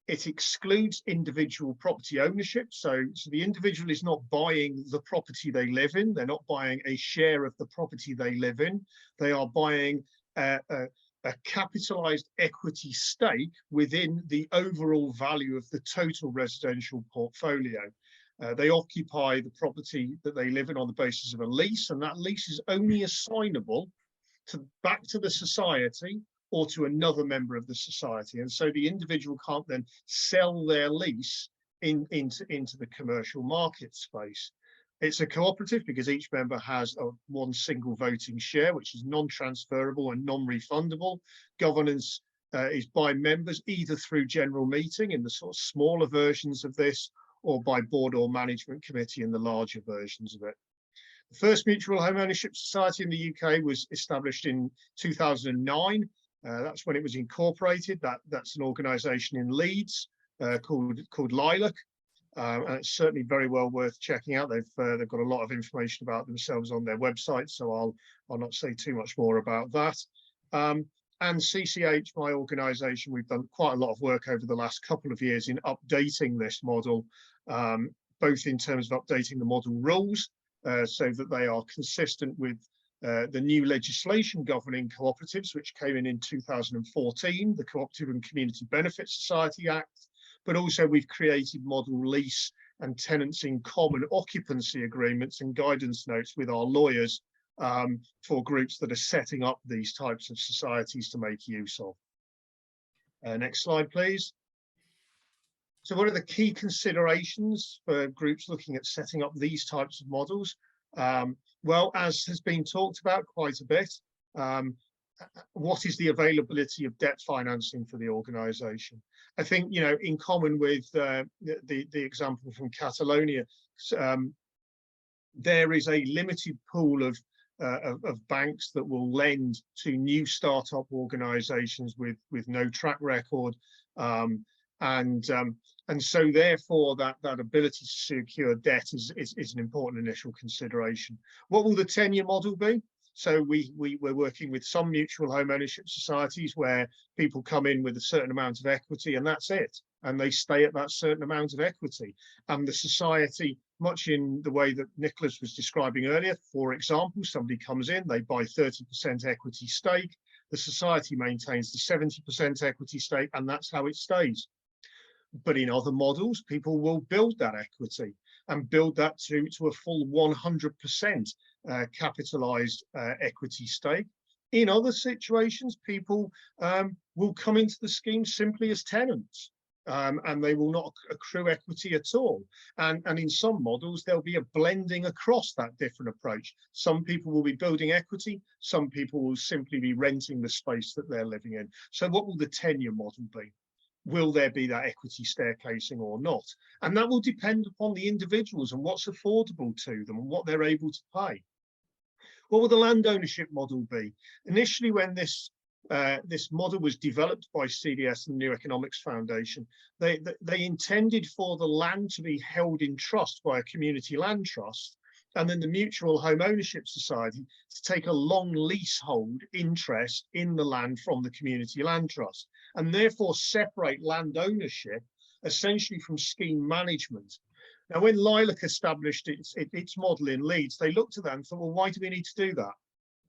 It excludes individual property ownership. So the individual is not buying the property they live in. They're not buying a share of the property they live in. They are buying a capitalized equity stake within the overall value of the total residential portfolio. They occupy the property that they live in on the basis of a lease, and that lease is only assignable back to the society or to another member of the society. And so the individual can't then sell their lease into the commercial market space. It's a cooperative because each member has one single voting share, which is non-transferable and non-refundable. Governance is by members, either through general meeting in the sort of smaller versions of this, or by board or management committee in the larger versions of it. The first mutual home ownership society in the UK was established in 2009. That's when it was incorporated. That's an organisation in Leeds called Lilac. And it's certainly very well worth checking out. They've got a lot of information about themselves on their website, so I'll not say too much more about that. And CCH, my organisation, we've done quite a lot of work over the last couple of years in updating this model, both in terms of updating the model rules so that they are consistent with the new legislation governing cooperatives, which came in 2014, the Cooperative and Community Benefit Society Act, but also we've created model lease and tenants in common occupancy agreements and guidance notes with our lawyers for groups that are setting up these types of societies to make use of. Next slide, please. So what are the key considerations for groups looking at setting up these types of models? Well, as has been talked about quite a bit, what is the availability of debt financing for the organisation? I think, you know, in common with the example from Catalonia, there is a limited pool of banks that will lend to new startup organisations with no track record, and so therefore that ability to secure debt is an important initial consideration. What will the tenure model be? So we're working with some mutual home ownership societies where people come in with a certain amount of equity and that's it, and they stay at that certain amount of equity. And the society, much in the way that Nicholas was describing earlier, for example, somebody comes in, they buy 30% equity stake, the society maintains the 70% equity stake, and that's how it stays. But in other models, people will build that equity and build that to a full 100% capitalized equity stake. In other situations, people will come into the scheme simply as tenants, and they will not accrue equity at all. And in some models, there'll be a blending across that different approach. Some people will be building equity, some people will simply be renting the space that they're living in. So what will the tenure model be? Will there be that equity staircasing or not? And that will depend upon the individuals and what's affordable to them and what they're able to pay. What will the land ownership model be? Initially, when this model was developed by CDS and the New Economics Foundation, they intended for the land to be held in trust by a community land trust, and then the mutual home ownership society to take a long leasehold interest in the land from the community land trust, and therefore separate land ownership essentially from scheme management. Now, when Lilac established its model in Leeds, they looked at that and thought, well, why do we need to do that?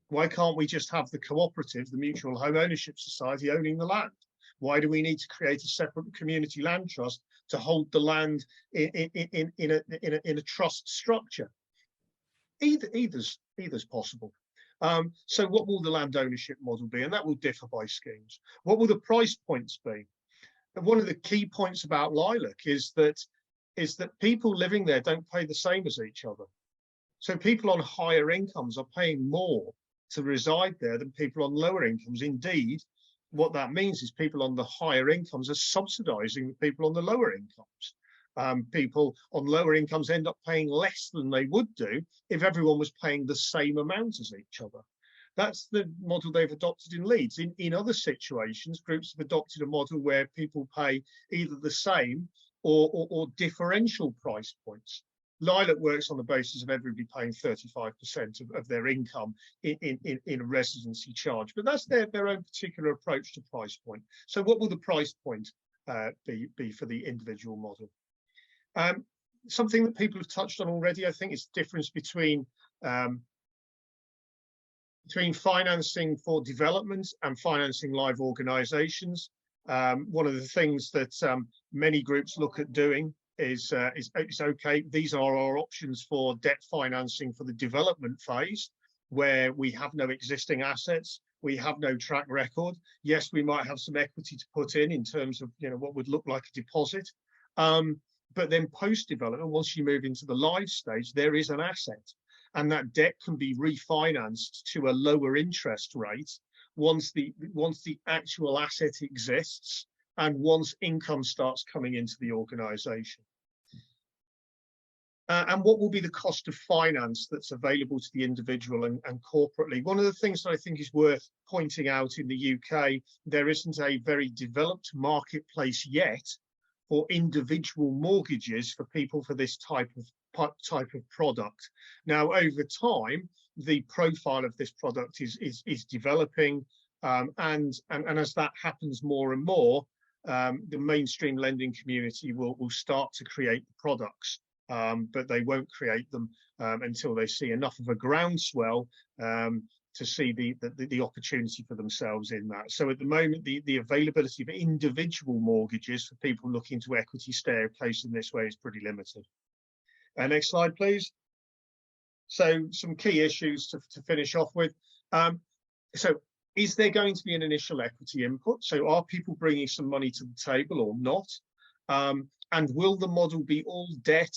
Why can't we just have the cooperative, the mutual home ownership society, owning the land? Why do we need to create a separate community land trust to hold the land in a trust structure? Either's possible. So what will the land ownership model be? And that will differ by schemes. What will the price points be? And one of the key points about Lilac is that people living there don't pay the same as each other. So people on higher incomes are paying more to reside there than people on lower incomes. Indeed, what that means is people on the higher incomes are subsidizing the people on the lower incomes. People on lower incomes end up paying less than they would do if everyone was paying the same amount as each other. That's the model they've adopted in Leeds. In other situations, groups have adopted a model where people pay either the same or differential price points. Lilac works on the basis of everybody paying 35% of their income in a residency charge, but that's their own particular approach to price point. So what will the price point be for the individual model? Something that people have touched on already, I think, is the difference between financing for development and financing live organisations. One of the things that many groups look at doing is okay, these are our options for debt financing for the development phase, where we have no existing assets, we have no track record. Yes, we might have some equity to put in terms of what would look like a deposit. But then post-development, once you move into the live stage, there is an asset, and that debt can be refinanced to a lower interest rate once the actual asset exists and once income starts coming into the organisation. And what will be the cost of finance that's available to the individual and corporately? One of the things that I think is worth pointing out in the UK, there isn't a very developed marketplace yet for individual mortgages for people for this type of product. Now, over time, the profile of this product is developing, and as that happens more and more, the mainstream lending community will start to create the products, but they won't create them until they see enough of a groundswell to see the opportunity for themselves in that. So at the moment, the availability of individual mortgages for people looking to equity staircase in this way is pretty limited. Next slide, please. So some key issues to finish off with. So is there going to be an initial equity input? So are people bringing some money to the table or not? And will the model be all debt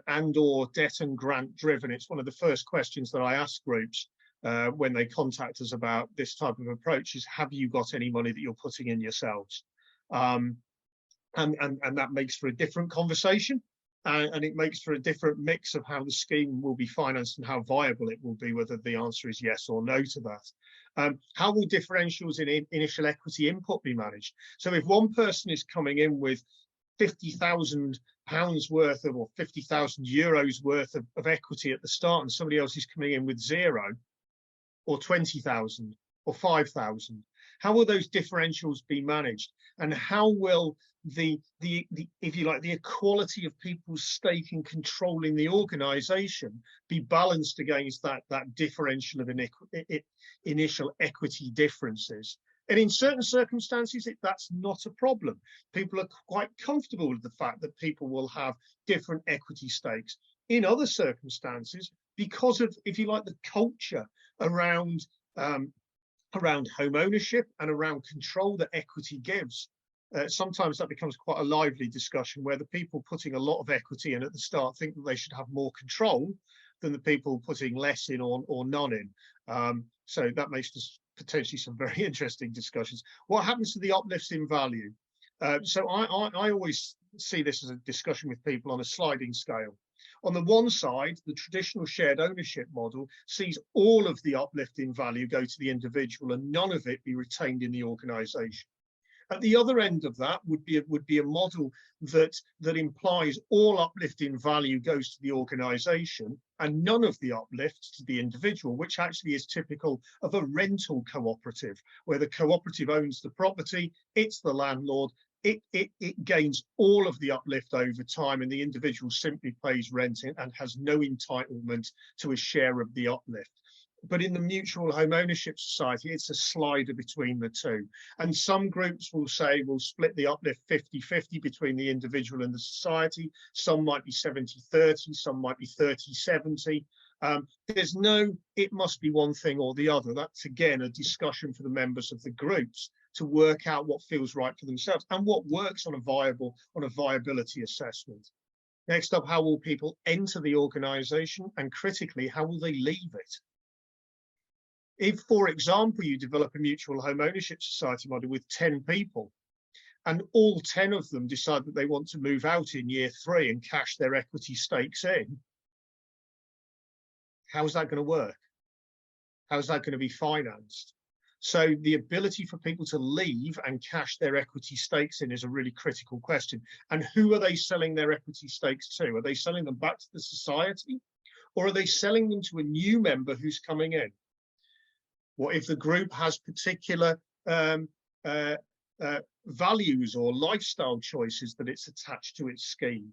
and or debt and grant driven? It's one of the first questions that I ask groups when they contact us about this type of approach is, have you got any money that you're putting in yourselves? And that makes for a different conversation. And it makes for a different mix of how the scheme will be financed and how viable it will be, whether the answer is yes or no to that. How will differentials in initial equity input be managed? So if one person is coming in with £50,000 worth of, or €50,000 worth of equity at the start, and somebody else is coming in with 0 or 20,000 or 5,000, how will those differentials be managed? And how will the if you like, the equality of people's stake in controlling the organisation be balanced against that differential of initial equity differences? And in certain circumstances, that's not a problem. People are quite comfortable with the fact that people will have different equity stakes. In other circumstances, because of, if you like, the culture around home ownership and around control that equity gives, sometimes that becomes quite a lively discussion where the people putting a lot of equity in at the start think that they should have more control than the people putting less in or none in. So that makes this potentially some very interesting discussions. What happens to the uplifts in value? So I always see this as a discussion with people on a sliding scale. On the one side, the traditional shared ownership model sees all of the uplift in value go to the individual and none of it be retained in the organisation. At the other end of that would be a model that implies all uplift in value goes to the organisation and none of the uplift to the individual, which actually is typical of a rental cooperative, where the cooperative owns the property, it's the landlord, it gains all of the uplift over time, and the individual simply pays rent and has no entitlement to a share of the uplift. But in the mutual home ownership society, it's a slider between the two. And some groups will say we'll split the uplift 50-50 between the individual and the society. Some might be 70-30, some might be 30-70. There's no, it must be one thing or the other. That's again a discussion for the members of the groups to work out what feels right for themselves and what works on a viability assessment. Next up, how will people enter the organisation, and critically, how will they leave it? If, for example, you develop a mutual home ownership society model with 10 people, and all 10 of them decide that they want to move out in year 3 and cash their equity stakes in, how's that going to work? How's that going to be financed? So the ability for people to leave and cash their equity stakes in is a really critical question. And who are they selling their equity stakes to? Are they selling them back to the society, or are they selling them to a new member who's coming in? What if the group has particular values or lifestyle choices that it's attached to its scheme?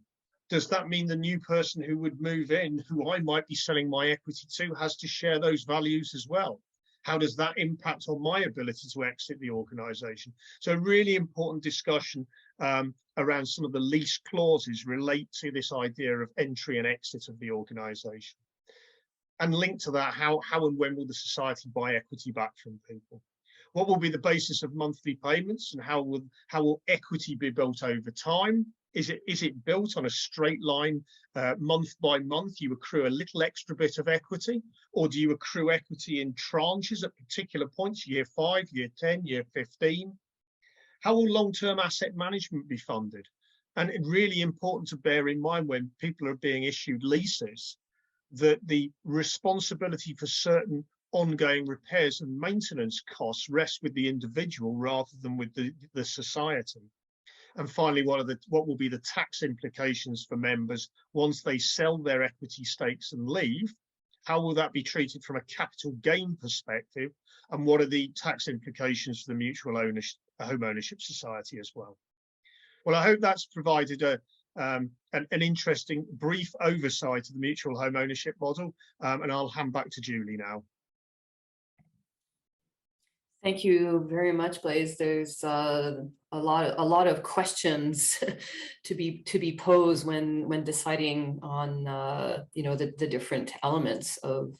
Does that mean the new person who would move in, who I might be selling my equity to, has to share those values as well? How does that impact on my ability to exit the organisation? So a really important discussion around some of the lease clauses relate to this idea of entry and exit of the organisation. And linked to that, how and when will the society buy equity back from people? What will be the basis of monthly payments, and how will equity be built over time? Is it built on a straight line, month by month? You accrue a little extra bit of equity, or do you accrue equity in tranches at particular points, year 5, year 10, year 15? How will long-term asset management be funded? And it's really important to bear in mind when people are being issued leases that the responsibility for certain ongoing repairs and maintenance costs rests with the individual rather than with the society. And finally, what will be the tax implications for members once they sell their equity stakes and leave? How will that be treated from a capital gain perspective? And what are the tax implications for the mutual home ownership society as well? Well, I hope that's provided an interesting brief oversight of the mutual home ownership model, and I'll hand back to Julie now. Thank you very much, Blaise. There's a lot of questions to be posed when deciding on the different elements of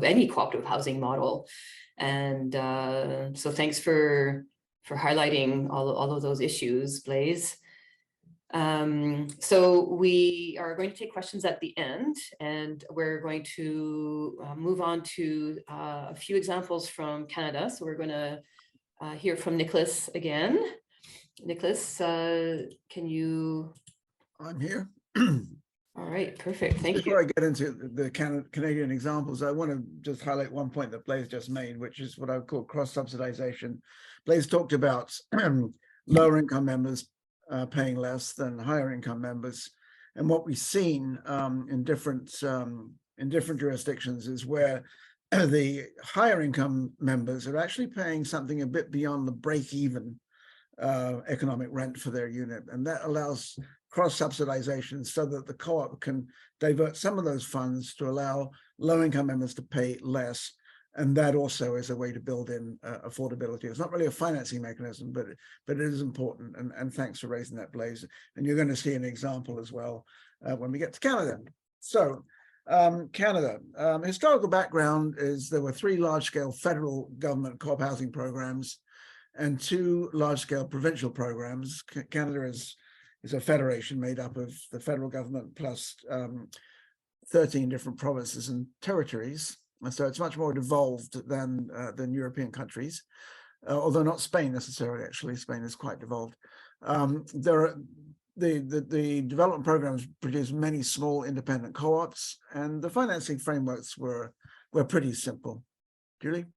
any cooperative housing model, and so thanks for highlighting all of those issues, Blaise. So we are going to take questions at the end, and we're going to move on to a few examples from Canada. So we're going to hear from Nicholas again. Nicholas, can you? I'm here. All right, perfect. Thank you. Before I get into the Canadian examples, I want to just highlight one point that Blaise just made, which is what I would call cross-subsidization. Blaise talked about lower income members paying less than higher income members, and what we've seen in different jurisdictions is where the higher income members are actually paying something a bit beyond the break-even economic rent for their unit, and that allows cross-subsidization so that the co-op can divert some of those funds to allow low-income members to pay less. And that also is a way to build in affordability. It's not really a financing mechanism, but it is important. And thanks for raising that, Blaise. And you're going to see an example as well when we get to Canada. So Canada, historical background is there were 3 large-scale federal government co-op housing programs and 2 large-scale provincial programs. Canada is a federation made up of the federal government plus 13 different provinces and territories. And so it's much more devolved than European countries, although not Spain necessarily. Actually, Spain is quite devolved. The development programs produce many small independent co-ops, and the financing frameworks were pretty simple. Julie?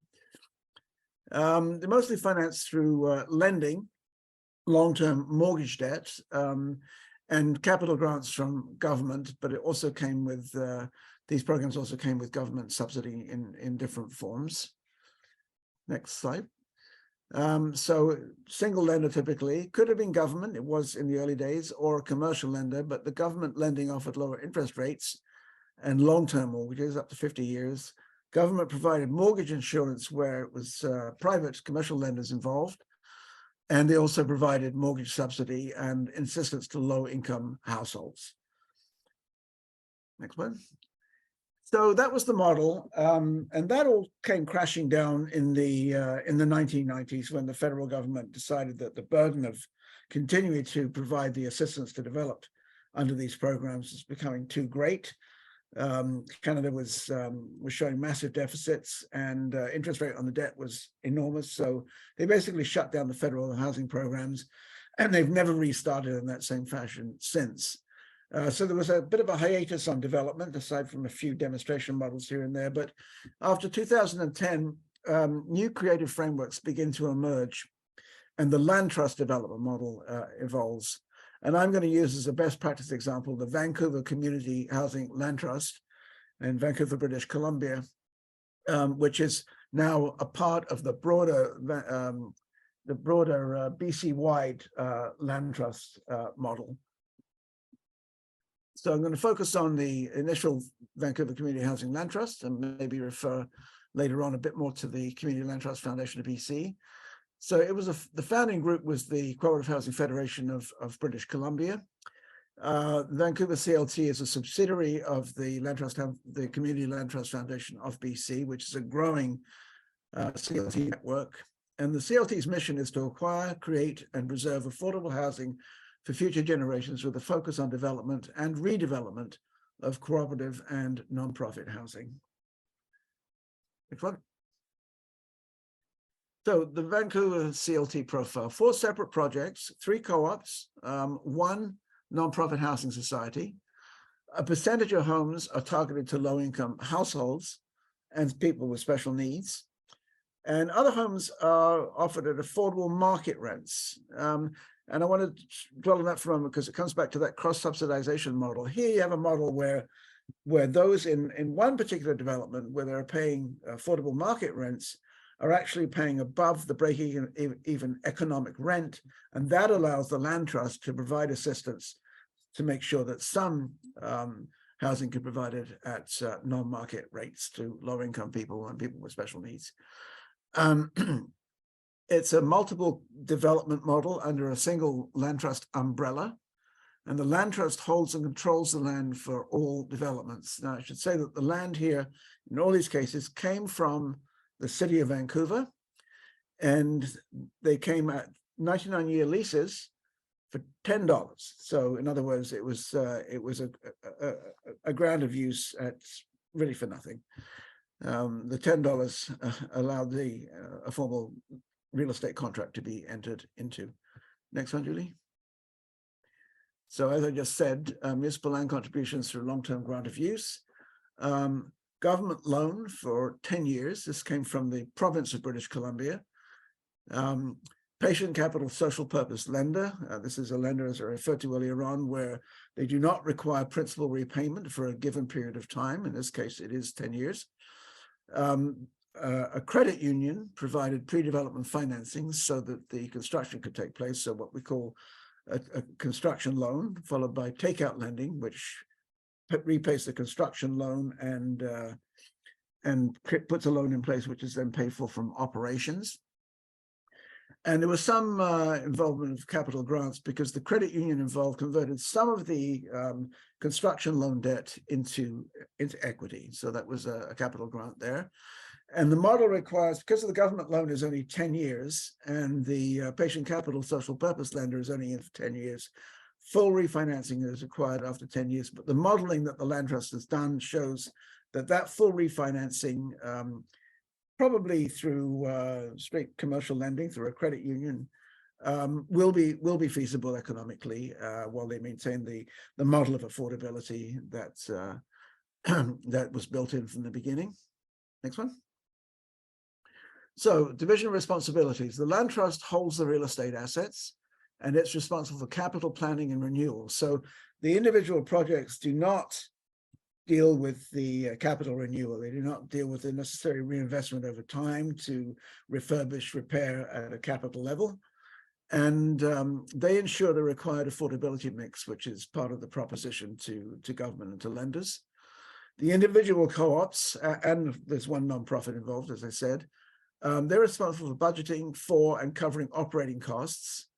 They're mostly financed through lending, long-term mortgage debt, and capital grants from government, but it also came with these programs also came with government subsidy in different forms. Next slide. So single lender typically could have been government, it was in the early days, or a commercial lender, but the government lending offered lower interest rates and long-term mortgages up to 50 years. Government provided mortgage insurance where it was private commercial lenders involved. And they also provided mortgage subsidy and assistance to low-income households. Next one. So that was the model, and that all came crashing down in the 1990s when the federal government decided that the burden of continuing to provide the assistance to develop under these programs was becoming too great. Canada was showing massive deficits, and interest rate on the debt was enormous. So they basically shut down the federal housing programs, and they've never restarted in that same fashion since. So there was a bit of a hiatus on development, aside from a few demonstration models here and there. But after 2010, new creative frameworks begin to emerge, and the land trust development model evolves. And I'm going to use as a best practice example the Vancouver Community Housing Land Trust in Vancouver, British Columbia, which is now a part of the broader BC-wide land trust model. So I'm going to focus on the initial Vancouver Community Housing Land Trust and maybe refer later on a bit more to the Community Land Trust Foundation of BC. So it was the founding group was the Cooperative Housing Federation of British Columbia. Vancouver CLT is a subsidiary of the the Community Land Trust Foundation of BC, which is a growing CLT network. And the CLT's mission is to acquire, create, and preserve affordable housing for future generations with a focus on development and redevelopment of cooperative and nonprofit housing. Next one. So the Vancouver CLT profile, 4 separate projects, 3 co-ops, 1 nonprofit housing society. A percentage of homes are targeted to low-income households and people with special needs. And other homes are offered at affordable market rents. And I want to dwell on that for a moment because it comes back to that cross-subsidization model. Here you have a model where those in one particular development where they're paying affordable market rents are actually paying above the break-even economic rent, and that allows the land trust to provide assistance to make sure that some housing can be provided at non-market rates to low-income people and people with special needs. It's a multiple development model under a single land trust umbrella, and the land trust holds and controls the land for all developments. Now, I should say that the land here, in all these cases, came from the city of Vancouver, and they came at 99-year leases for $10. So, in other words, it was a grant of use at really for nothing. The $10 allowed a formal real estate contract to be entered into. Next one, Julie. So as I just said, municipal land contributions through long-term grant of use, government loan for 10 years. This came from the province of British Columbia. Patient capital social purpose lender. This is a lender, as I referred to earlier on, where they do not require principal repayment for a given period of time. In this case, it is 10 years. A credit union provided pre-development financing so that the construction could take place. So what we call a construction loan, followed by takeout lending, which repays the construction loan and puts a loan in place, which is then paid for from operations. And there was some involvement of capital grants because the credit union involved converted some of the construction loan debt into equity. So that was a capital grant there. And the model requires, because the government loan is only 10 years and the patient capital social purpose lender is only in 10 years, full refinancing is required after 10 years. But the modeling that the Land Trust has done shows that full refinancing, probably through straight commercial lending through a credit union, will be feasible economically while they maintain the model of affordability that that was built in from the beginning. Next one. So division of responsibilities. The Land Trust holds the real estate assets and it's responsible for capital planning and renewal. So the individual projects do not deal with the capital renewal. They do not deal with the necessary reinvestment over time to refurbish, repair at a capital level. And they ensure the required affordability mix, which is part of the proposition to government and to lenders. The individual co-ops, and there's one nonprofit involved, as I said, they're responsible for budgeting for and covering operating costs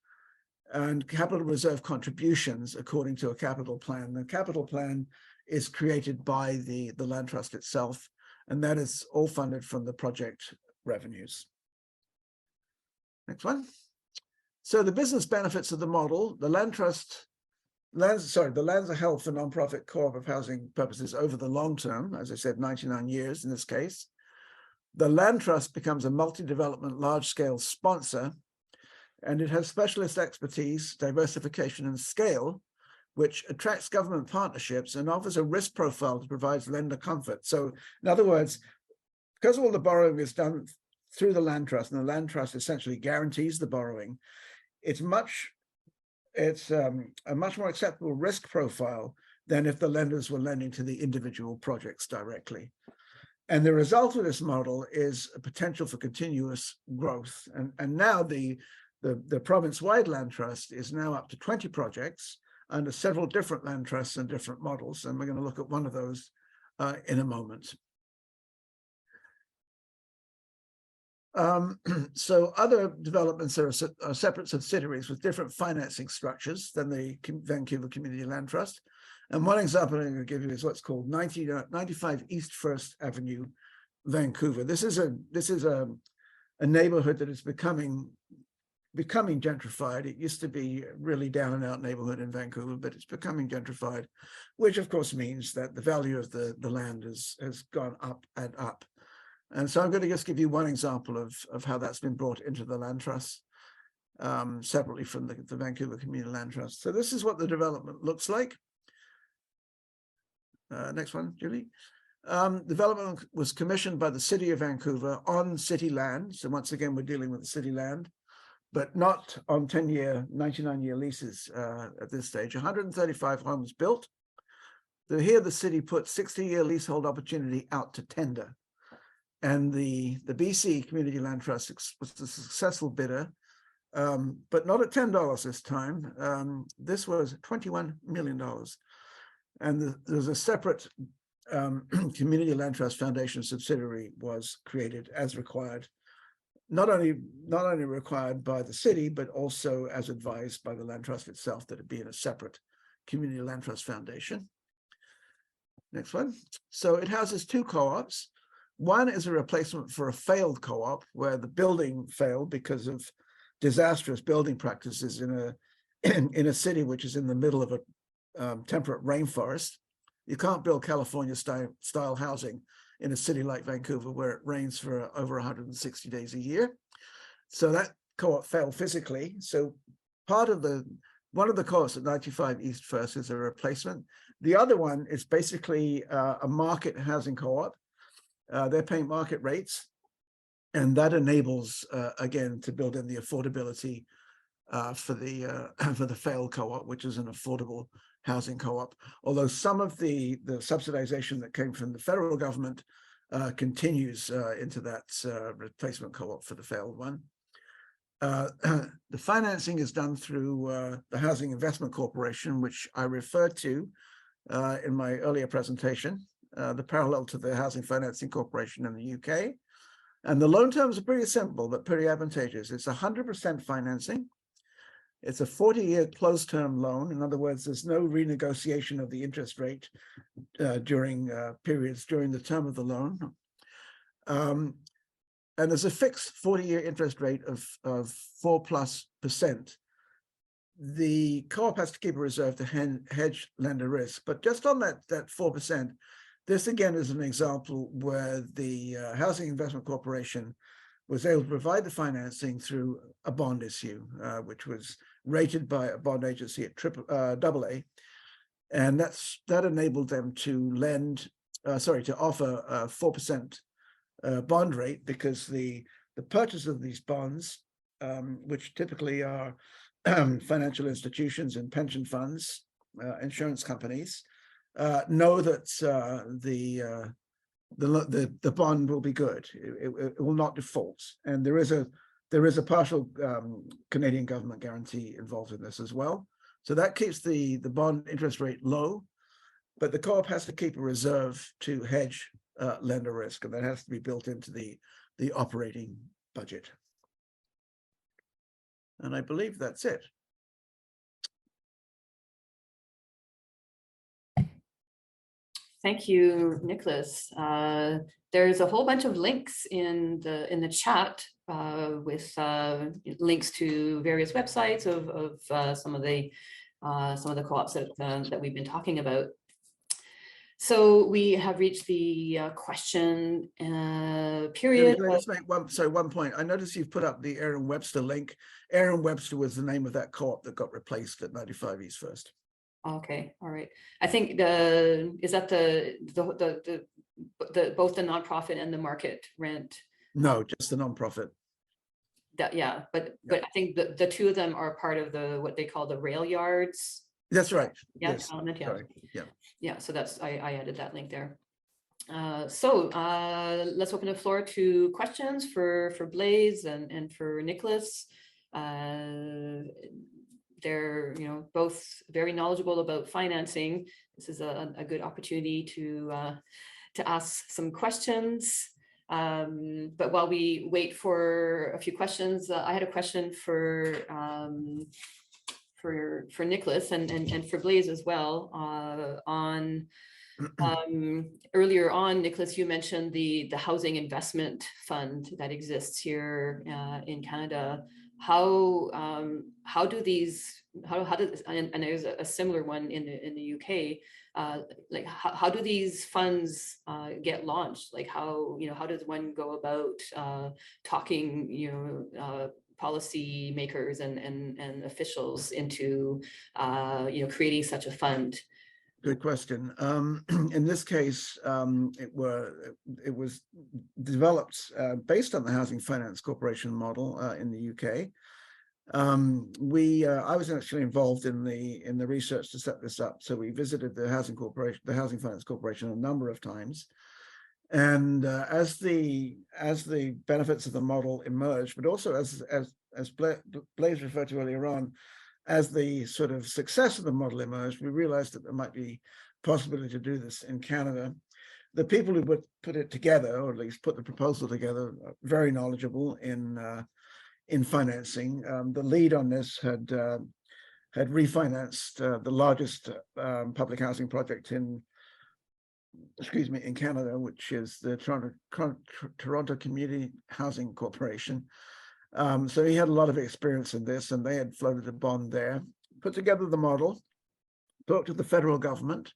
and capital reserve contributions according to a capital plan. The capital plan is created by the land trust itself, and that is all funded from the project revenues. Next one. So the business benefits of the model, the land trust, the lands are held for nonprofit cooperative housing purposes over the long term, as I said, 99 years in this case. The land trust becomes a multi-development large-scale sponsor, and it has specialist expertise, diversification, and scale, which attracts government partnerships and offers a risk profile that provides lender comfort. So in other words, because all the borrowing is done through the land trust, and the land trust essentially guarantees the borrowing, it's a much more acceptable risk profile than if the lenders were lending to the individual projects directly. And the result of this model is a potential for continuous growth. And now the province-wide land trust is now up to 20 projects under several different land trusts and different models. And we're going to look at one of those in a moment. So other developments are separate subsidiaries with different financing structures than the Vancouver Community Land Trust. And one example I'm going to give you is what's called 95 East First Avenue, Vancouver. This is a neighborhood that is becoming gentrified. It used to be a really down and out neighborhood in Vancouver, but it's becoming gentrified, which of course means that the value of the land has gone up and up. And so I'm going to just give you one example of how that's been brought into the land trust, separately from the Vancouver Community Land Trust. So this is what the development looks like. Next one, Julie. Development was commissioned by the City of Vancouver on city land. So once again, we're dealing with the city land, but not on 10-year, 99-year leases at this stage. 135 homes built. Here the city put 60-year leasehold opportunity out to tender. And the BC Community Land Trust was the successful bidder, but not at $10 this time. This was $21 million. And there's a separate Community Land Trust Foundation subsidiary was created as required, not only required by the city, but also as advised by the Land Trust itself, that it be in a separate Community Land Trust Foundation. Next one. So it houses two co-ops. One is a replacement for a failed co-op where the building failed because of disastrous building practices in a city which is in the middle of a temperate rainforest. You can't build California style housing in a city like Vancouver where it rains for over 160 days a year. So that co-op failed physically. So one of the co-ops at 95 East First is a replacement. The other one is basically a market housing co-op. They're paying market rates, and that enables again to build in the affordability for the failed co-op, which is an affordable housing co-op. Although some of the subsidization that came from the federal government continues into that replacement co-op for the failed one. The financing is done through the Housing Investment Corporation, which I referred to in my earlier presentation, the parallel to the Housing Financing Corporation in the UK. And the loan terms are pretty simple, but pretty advantageous. It's 100% financing. It's a 40-year closed-term loan. In other words, there's no renegotiation of the interest rate during periods during the term of the loan. And there's a fixed 40-year interest rate of 4+%. The co-op has to keep a reserve to hedge lender risk. But just on that 4%, this again is an example where the Housing Investment Corporation was able to provide the financing through a bond issue, which was rated by a bond agency at AA, and that enabled them to to offer a 4% bond rate, because the purchase of these bonds, which typically are financial institutions and pension funds, insurance companies, know that the bond will be good. It will not default, and there is a partial Canadian government guarantee involved in this as well. So that keeps the bond interest rate low, but the co-op has to keep a reserve to hedge lender risk, and that has to be built into the operating budget. And I believe that's it. Thank you, Nicholas. There's a whole bunch of links in the chat with links to various websites of some of the co-ops that we've been talking about. So we have reached the question period. Can I just make one point? I noticed you've put up the Aaron Webster link. Aaron Webster was the name of that co-op that got replaced at 95 East First. Okay, all right. I think is that both the nonprofit and the market rent? No, just the nonprofit. That, yeah, but I think the two of them are part of what they call the rail yards. That's right. Yeah, yes. element, yeah. Sorry. Yeah. Yeah, so that's I added that link there. So let's open the floor to questions for Blaise and for Nicholas. They're both very knowledgeable about financing. This is a good opportunity to ask some questions. But while we wait for a few questions, I had a question for Nicholas and for Blaise as well. On earlier on, Nicholas, you mentioned the housing investment fund that exists here in Canada. How does, and there's a similar one in the UK, like how do these funds get launched? Like how does one go about talking policy makers and officials into creating such a fund? Good question. In this case, it was developed based on the Housing Finance Corporation model in the UK. I was actually involved in the research to set this up. So we visited the Housing Finance Corporation a number of times, and as the benefits of the model emerged, but also as Blaise referred to earlier on, as the sort of success of the model emerged, we realized that there might be possibility to do this in Canada. The people who would put it together, or at least put the proposal together, are very knowledgeable in financing. The lead on this had refinanced the largest public housing project in Canada, which is the Toronto Community Housing Corporation. So he had a lot of experience in this, and they had floated a bond there, put together the model, talked to the federal government.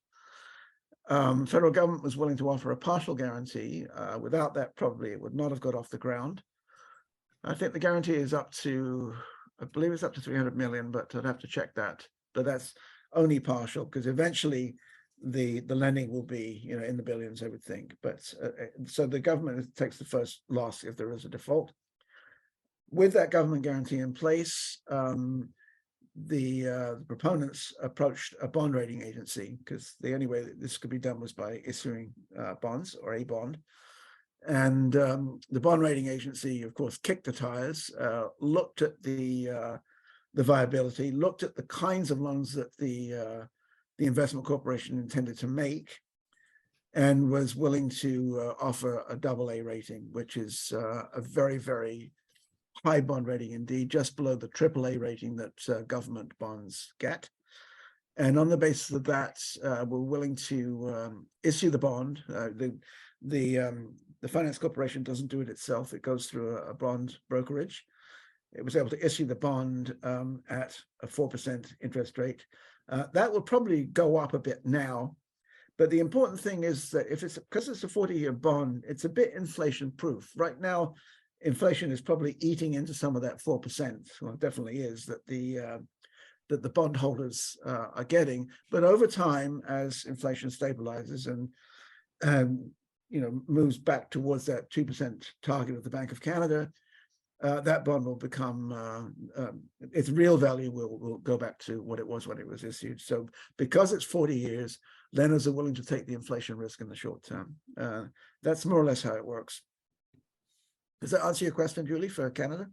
Federal government was willing to offer a partial guarantee. Without that, probably it would not have got off the ground. I think the guarantee is up to, I believe it's up to 300 million, but I'd have to check that. But that's only partial, because eventually the lending will be in the billions, I would think. But so the government takes the first loss if there is a default. With that government guarantee in place, the proponents approached a bond rating agency, because the only way that this could be done was by issuing bonds, or a bond. And the bond rating agency, of course, kicked the tires, looked at the viability, looked at the kinds of loans that the investment corporation intended to make, and was willing to offer a AA rating, which is a very, very high bond rating indeed, just below the AAA rating that government bonds get. And on the basis of that, we're willing to issue the bond. The finance corporation doesn't do it itself. It goes through a bond brokerage. It was able to issue the bond at a 4% interest rate. That will probably go up a bit now. But the important thing is that because it's a 40-year bond, it's a bit inflation proof. Right now, inflation is probably eating into some of that 4%. Well, it definitely is, that the bondholders are getting. But over time, as inflation stabilizes and moves back towards that 2% target of the Bank of Canada, that bond will become, its real value will go back to what it was when it was issued. So because it's 40 years, lenders are willing to take the inflation risk in the short term. That's more or less how it works. Does that answer your question, Julie, for Canada?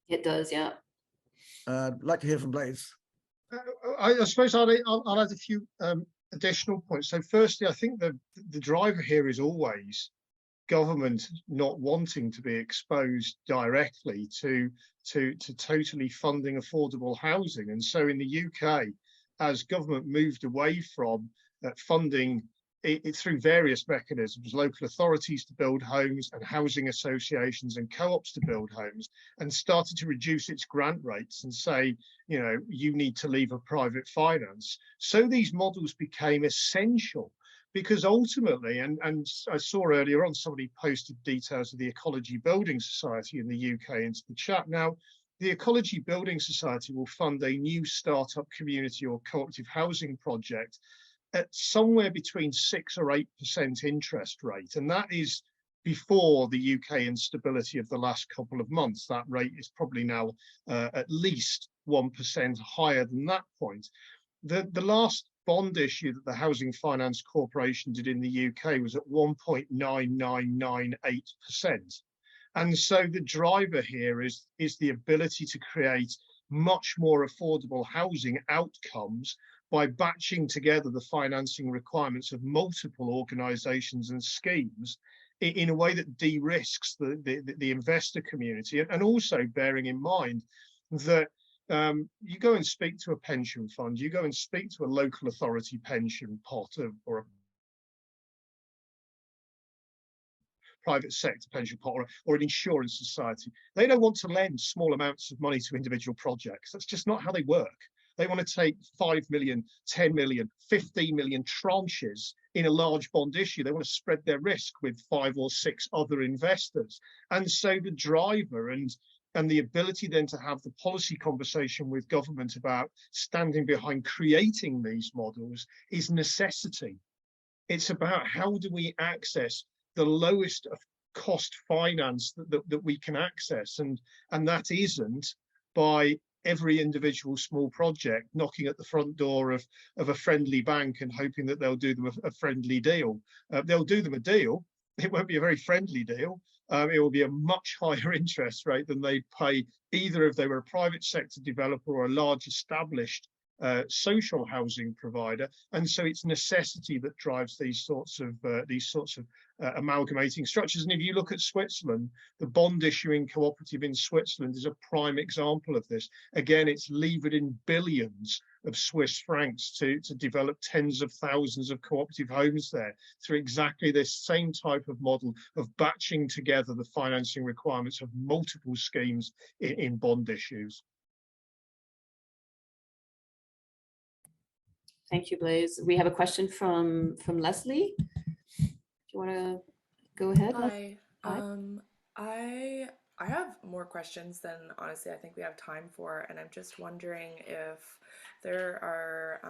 It does, yeah. I'd like to hear from Blaise. I suppose I'll add a few additional points. So firstly, I think the driver here is always government not wanting to be exposed directly to totally funding affordable housing. And so in the UK, as government moved away from funding through various mechanisms, local authorities to build homes and housing associations and co-ops to build homes, and started to reduce its grant rates and say, you know, you need to leave a private finance. So these models became essential, because ultimately, and I saw earlier on somebody posted details of the Ecology Building Society in the UK into the chat. Now, the Ecology Building Society will fund a new startup community or cooperative housing project at somewhere between 6 or 8% interest rate. And that is before the UK instability of the last couple of months. That rate is probably now at least 1% higher than that point. The last bond issue that the Housing Finance Corporation did in the UK was at 1.9998%. And so the driver here is the ability to create much more affordable housing outcomes by batching together the financing requirements of multiple organisations and schemes in a way that de-risks the investor community, and also bearing in mind that you go and speak to a pension fund, you go and speak to a local authority pension pot or a private sector pension pot or an insurance society. They don't want to lend small amounts of money to individual projects. That's just not how they work. They want to take 5 million, 10 million, 15 million tranches in a large bond issue. They want to spread their risk with 5 or 6 other investors. And so the driver and the ability then to have the policy conversation with government about standing behind creating these models is necessity. It's about how do we access the lowest cost finance that we can access, and that isn't by every individual small project knocking at the front door of a friendly bank and hoping that they'll do them a friendly deal. They'll do them a deal. It won't be a very friendly deal. It will be a much higher interest rate than they'd pay either if they were a private sector developer or a large established social housing provider. And so it's necessity that drives these sorts of amalgamating structures. And if you look at Switzerland, the bond issuing cooperative in Switzerland is a prime example of this. Again, it's levered in billions of Swiss francs to develop tens of thousands of cooperative homes there through exactly this same type of model of batching together the financing requirements of multiple schemes in bond issues. Thank you, Blaise. We have a question from Leslie. Do you want to go ahead? Hi. I have more questions than honestly I think we have time for, and I'm just wondering if there are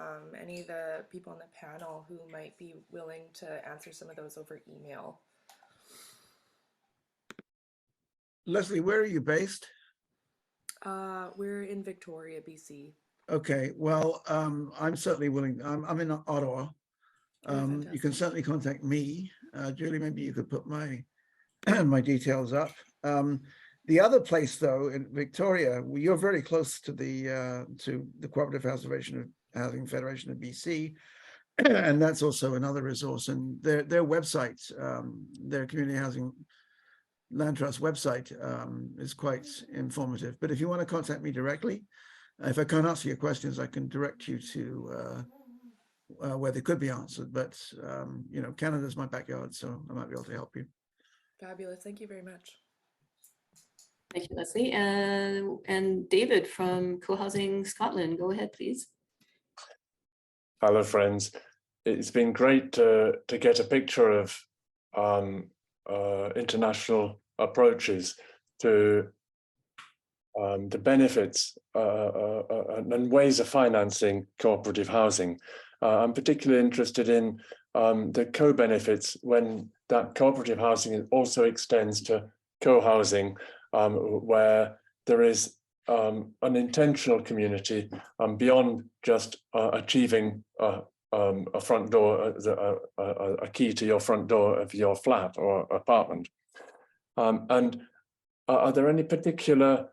any of the people on the panel who might be willing to answer some of those over email. Leslie, where are you based? We're in Victoria, BC. Okay, well, I'm certainly willing. I'm in Ottawa. You can certainly contact me. Julie, maybe you could put my my details up. The other place, though, in Victoria, you're very close to the Cooperative Housing Federation of BC, and that's also another resource. And their website, their community housing land trust website, is quite informative. But if you want to contact me directly, if I can't answer your questions, I can direct you to where they could be answered. But you know, Canada's my backyard, so I might be able to help you. Fabulous. Thank you very much. Thank you, Leslie. And David from Co-Housing Scotland, go ahead, please. Hello, friends. It's been great to get a picture of international approaches to the benefits and ways of financing cooperative housing. I'm particularly interested in the co-benefits when that cooperative housing also extends to co-housing, where there is an intentional community beyond just achieving a front door, a key to your front door of your flat or apartment. And are there any particular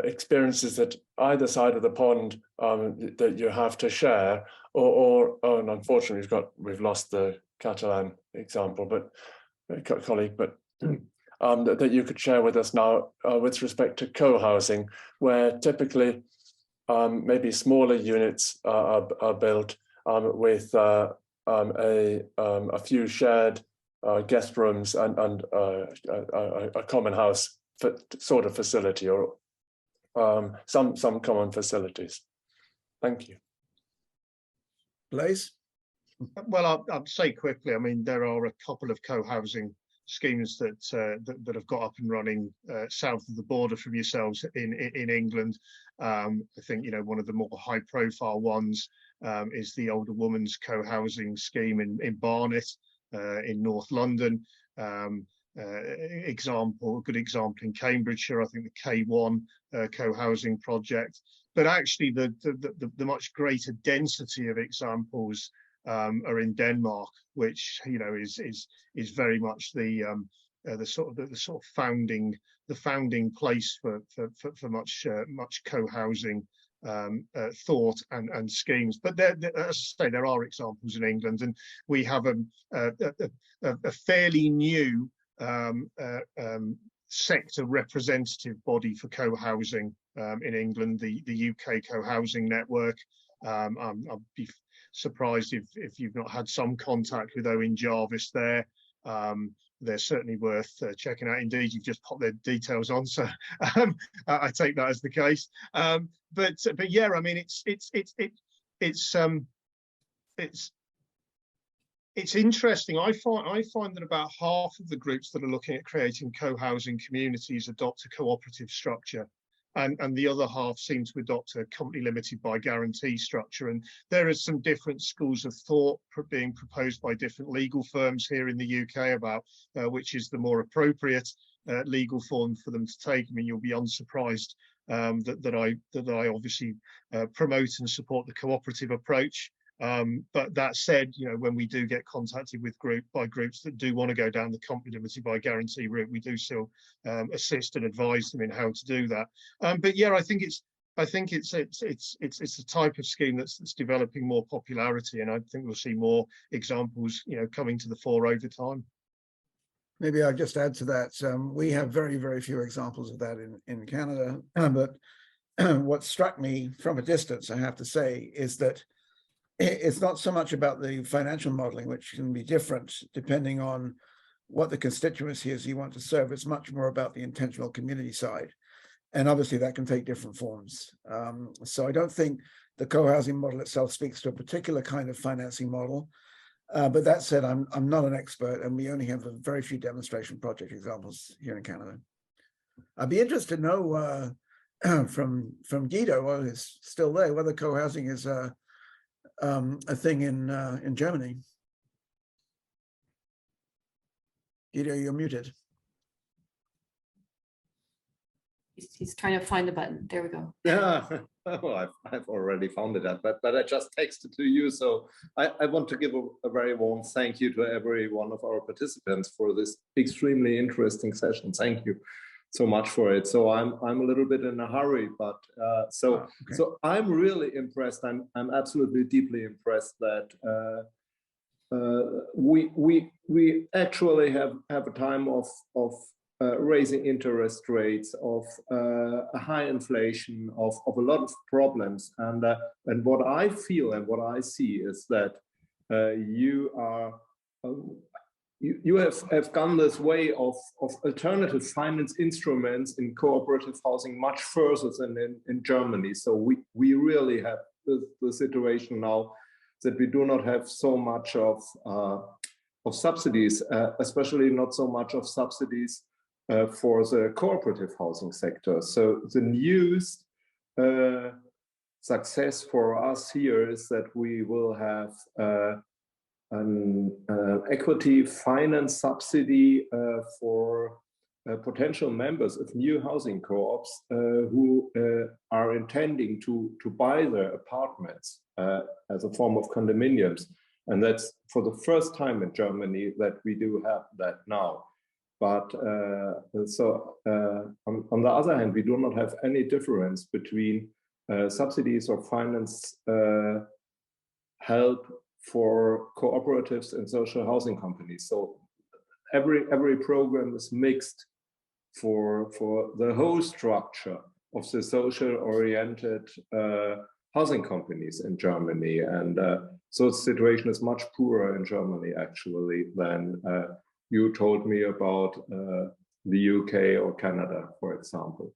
experiences that either side of the pond that you have to share, or and unfortunately we've lost the Catalan example, but colleague, but that you could share with us now with respect to co-housing, where typically maybe smaller units are built with a few shared guest rooms and a common house sort of facility, or some common facilities. Thank you. Blaise? Well, I'll say quickly, I mean, there are a couple of co-housing schemes that have got up and running south of the border from yourselves in England. I think, you know, one of the more high profile ones is the Older Woman's Co-housing Scheme in Barnet in North London. Good example in Cambridgeshire, I think the K1 co-housing project. But actually the much greater density of examples are in Denmark, which, you know, is very much the sort of founding place for much co-housing thought and schemes. But there, as I say, there are examples in England, and we have a fairly new sector representative body for co-housing in England, the UK Co-housing Network. I'll be surprised if you've not had some contact with Owen Jarvis there. They're certainly worth checking out. Indeed, you've just popped their details on, so I take that as the case. But yeah, I mean, it's interesting. I find that about half of the groups that are looking at creating co-housing communities adopt a cooperative structure, and the other half seem to adopt a company limited by guarantee structure. And there are some different schools of thought being proposed by different legal firms here in the UK about which is the more appropriate legal form for them to take. I mean, you'll be unsurprised that I obviously promote and support the cooperative approach. But that said, you know, when we do get contacted with groups that do want to go down the company limited by guarantee route, we do still assist and advise them in how to do that. But yeah, I think it's a type of scheme that's developing more popularity, and I think we'll see more examples, you know, coming to the fore over time. Maybe I'll just add to that. We have very, very few examples of that in Canada. But what struck me from a distance, I have to say, is that it's not so much about the financial modeling, which can be different depending on what the constituency is you want to serve. It's much more about the intentional community side. And obviously that can take different forms. So I don't think the co-housing model itself speaks to a particular kind of financing model. But that said, I'm not an expert, and we only have a very few demonstration project examples here in Canada. I'd be interested to know from Guido, who's still there, whether co-housing is a thing in Germany. Guido, you're muted. He's trying to find the button. There we go. Yeah, well, I've already found it, but I just texted to you. So I want to give a very warm thank you to every one of our participants for this extremely interesting session. Thank you so much for it. So I'm a little bit in a hurry, but so I'm really impressed. I'm absolutely deeply impressed that we actually have a time of raising interest rates, of a high inflation, of a lot of problems, and what I feel and what I see is that you have gone this way of alternative finance instruments in cooperative housing much further than in Germany. So we really have the situation now that we do not have so much of subsidies, especially not so much of subsidies for the cooperative housing sector. So the newest success for us here is that we will have an equity finance subsidy for potential members of new housing co-ops who are intending to buy their apartments as a form of condominiums. And that's for the first time in Germany that we do have that now. But on the other hand, we do not have any difference between subsidies or finance help for cooperatives and social housing companies. So every program is mixed for the whole structure of the social oriented housing companies in Germany. And so the situation is much poorer in Germany, actually, than you told me about the UK or Canada, for example.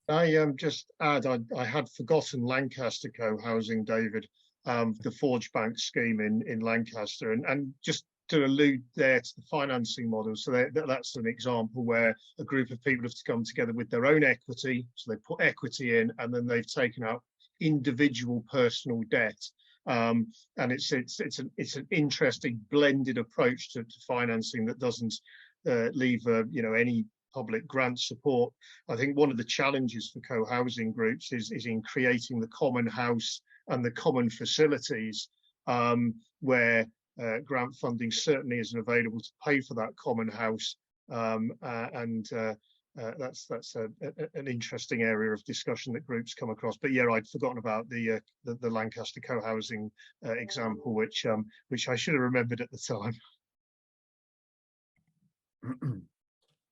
I just add, I had forgotten Lancaster co-housing, David, the Forge Bank scheme in Lancaster, and just to allude there to the financing model. So that's an example where a group of people have to come together with their own equity. So they put equity in, and then they've taken out individual personal debt. And it's an interesting blended approach to financing that doesn't leave any public grant support. I think one of the challenges for co-housing groups is in creating the common house and the common facilities where grant funding certainly isn't available to pay for that common house, that's an interesting area of discussion that groups come across. But yeah, I'd forgotten about the Lancaster co-housing example, which I should have remembered at the time.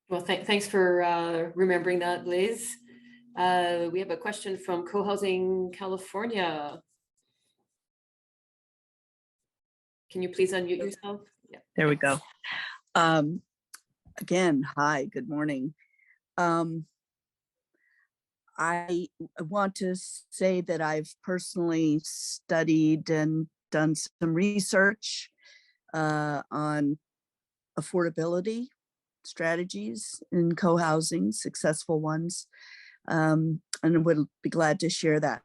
Well, thanks for remembering that, Liz. We have a question from Co-Housing California. Can you please unmute yourself? Yeah. There we go. Again, hi, good morning. I want to say that I've personally studied and done some research on affordability strategies in co-housing, successful ones, and would be glad to share that.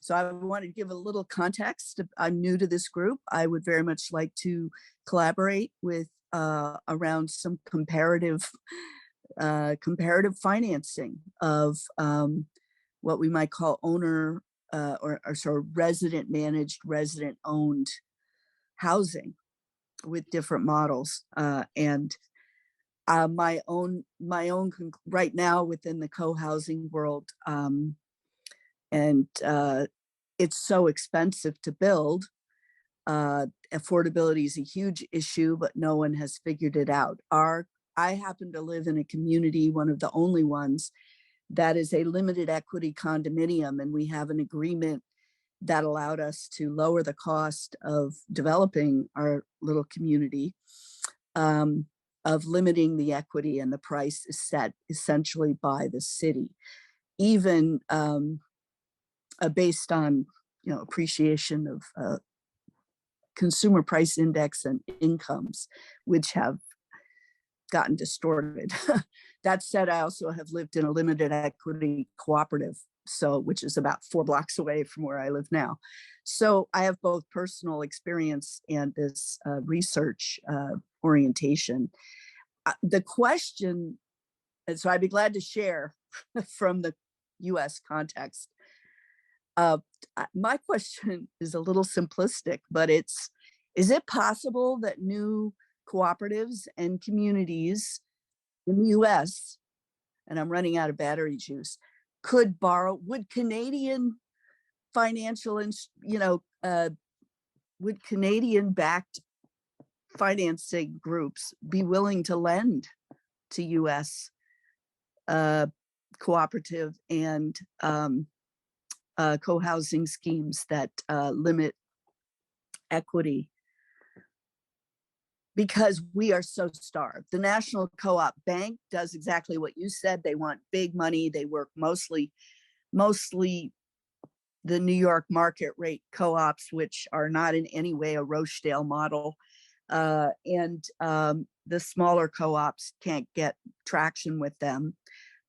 So I want to give a little context. I'm new to this group. I would very much like to collaborate with around some comparative financing of what we might call owner or sort of resident managed, resident owned housing with different models. And my own right now within the co-housing world, and it's so expensive to build. Affordability is a huge issue, but no one has figured it out. I happen to live in a community, one of the only ones, that is a limited equity condominium, and we have an agreement that allowed us to lower the cost of developing our little community, of limiting the equity, and the price is set essentially by the city, even based on appreciation of consumer price index and incomes, which have gotten distorted. That said, I also have lived in a limited equity cooperative, which is about 4 blocks away from where I live now. So I have both personal experience and this research orientation. The question, and so I'd be glad to share from the US context. My question is a little simplistic, but is it possible that new cooperatives and communities in the US, and I'm running out of battery juice, could borrow? Would Canadian financial, would Canadian backed financing groups be willing to lend to US cooperative and co-housing schemes that limit equity? Because we are so starved. The National Co-op Bank does exactly what you said. They want big money. They work mostly the New York market rate co-ops, which are not in any way a Rochdale model. And the smaller co-ops can't get traction with them.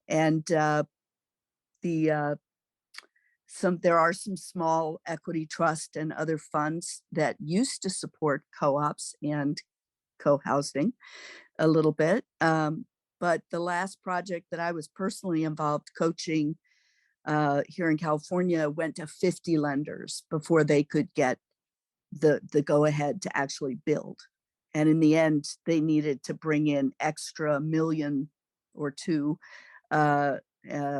And there are some small equity trust and other funds that used to support co-ops and co-housing a little bit. But the last project that I was personally involved coaching here in California went to 50 lenders before they could get the go ahead to actually build. And in the end, they needed to bring in extra $1 million or $2 million,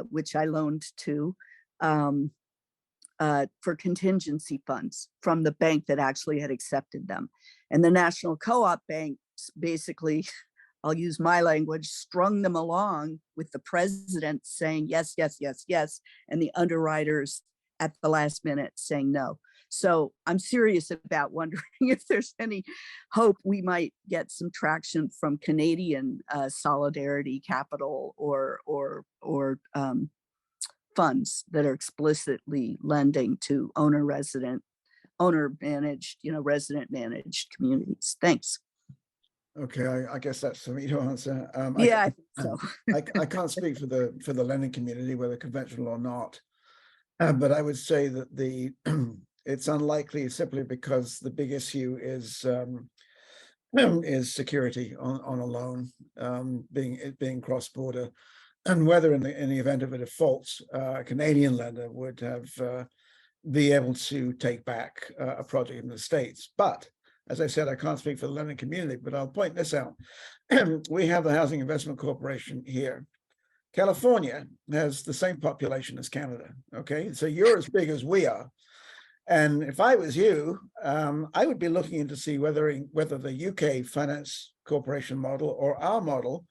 which I loaned to, for contingency funds from the bank that actually had accepted them. And the National Co-op Bank basically I'll use my language, strung them along with the president saying yes, yes, yes, yes, and the underwriters at the last minute saying no. So I'm serious about wondering if there's any hope we might get some traction from Canadian solidarity capital or funds that are explicitly lending to owner managed, resident managed communities. Thanks. Okay, I guess that's for me to answer. Yeah, I think so. I can't speak for the lending community, whether conventional or not, but I would say that it's unlikely simply because the big issue is security on a loan, being cross-border, and whether in the event of a default, a Canadian lender would have be able to take back a project in the States. But as I said, I can't speak for the lending community, but I'll point this out. We have the Housing Investment Corporation here. California has the same population as Canada, okay? So you're as big as we are. And if I was you, I would be looking into see whether the UK Finance Corporation model or our model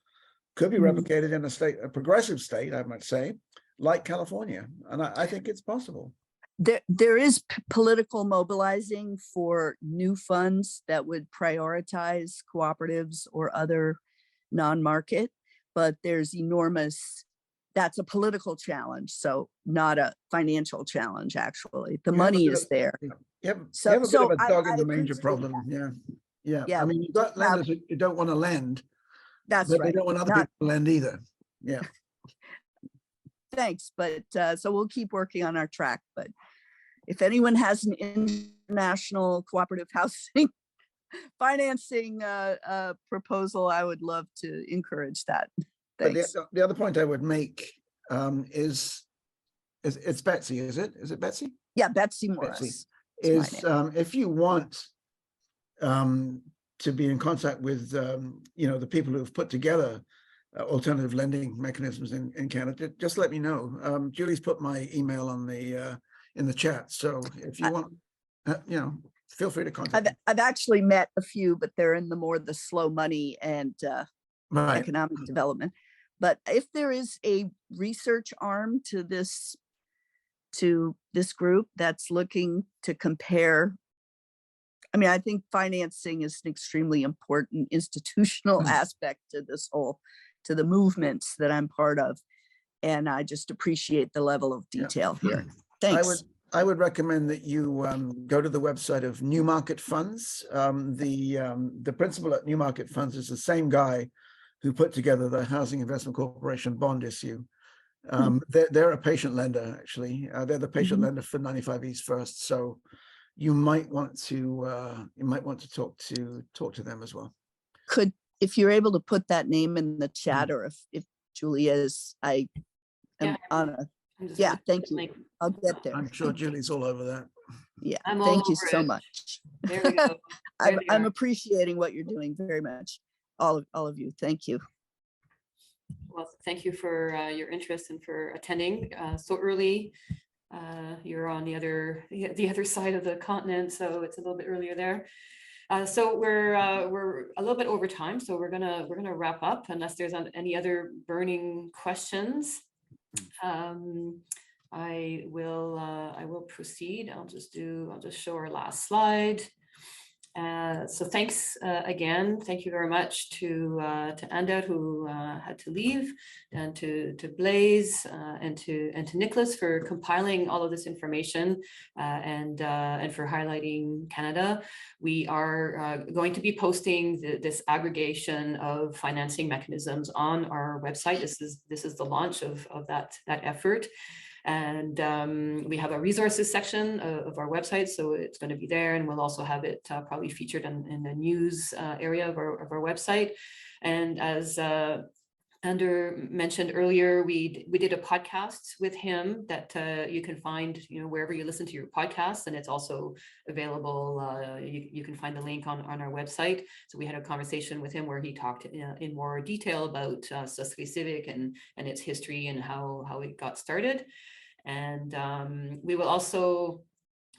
could be replicated in a progressive state, I might say, like California. And I think it's possible. There is political mobilizing for new funds that would prioritize cooperatives or other non-market, but there's that's a political challenge, so not a financial challenge, actually. The money is there. You have a bit of a dog in the manger problem. Yeah. I mean, you've got lenders who don't want to lend. That's but right. They don't want other people to lend either. Yeah. Thanks, but so we'll keep working on our track. But if anyone has an international cooperative housing financing proposal, I would love to encourage that. Thanks. But the other point I would make is it's Betsy, is it? Is it Betsy? Yeah, Betsy Morris. Betsy. If you want to be in contact with the people who have put together alternative lending mechanisms in Canada, just let me know. Julie's put my email on in the chat, so if you want, feel free to contact me. I've actually met a few, but they're in the slow money and economic development. But if there is a research arm to this group that's looking to compare, I mean, I think financing is an extremely important institutional aspect to to the movements that I'm part of. And I just appreciate the level of detail here. Thanks. I would recommend that you go to the website of New Market Funds. The principal at New Market Funds is the same guy who put together the Housing Investment Corporation bond issue. They're a patient lender, actually. They're the patient lender for 95 East First. So you might want to talk to them as well. If you're able to put that name in the chat, or if Julie is, I am on a. Yeah, thank you. I'll get there. I'm sure Julie's all over that. Yeah, thank you so much. There we go. I'm appreciating what you're doing very much. All of you, thank you. Well, thank you for your interest and for attending so early. You're on the other side of the continent, so it's a little bit earlier there. So we're a little bit over time, so we're gonna wrap up unless there's any other burning questions. I will proceed. I'll just show our last slide. So thanks again. Thank you very much to Anda, who had to leave, and to Blaise and to Nicholas for compiling all of this information and for highlighting Canada. We are going to be posting this aggregation of financing mechanisms on our website. This is the launch of that effort. And we have a resources section of our website, so it's going to be there, and we'll also have it probably featured in the news area of our website. And as Ander mentioned earlier, we did a podcast with him that you can find wherever you listen to your podcasts, and it's also available. You can find the link on our website. So we had a conversation with him where he talked in more detail about Société Civique and its history and how it got started. And we will also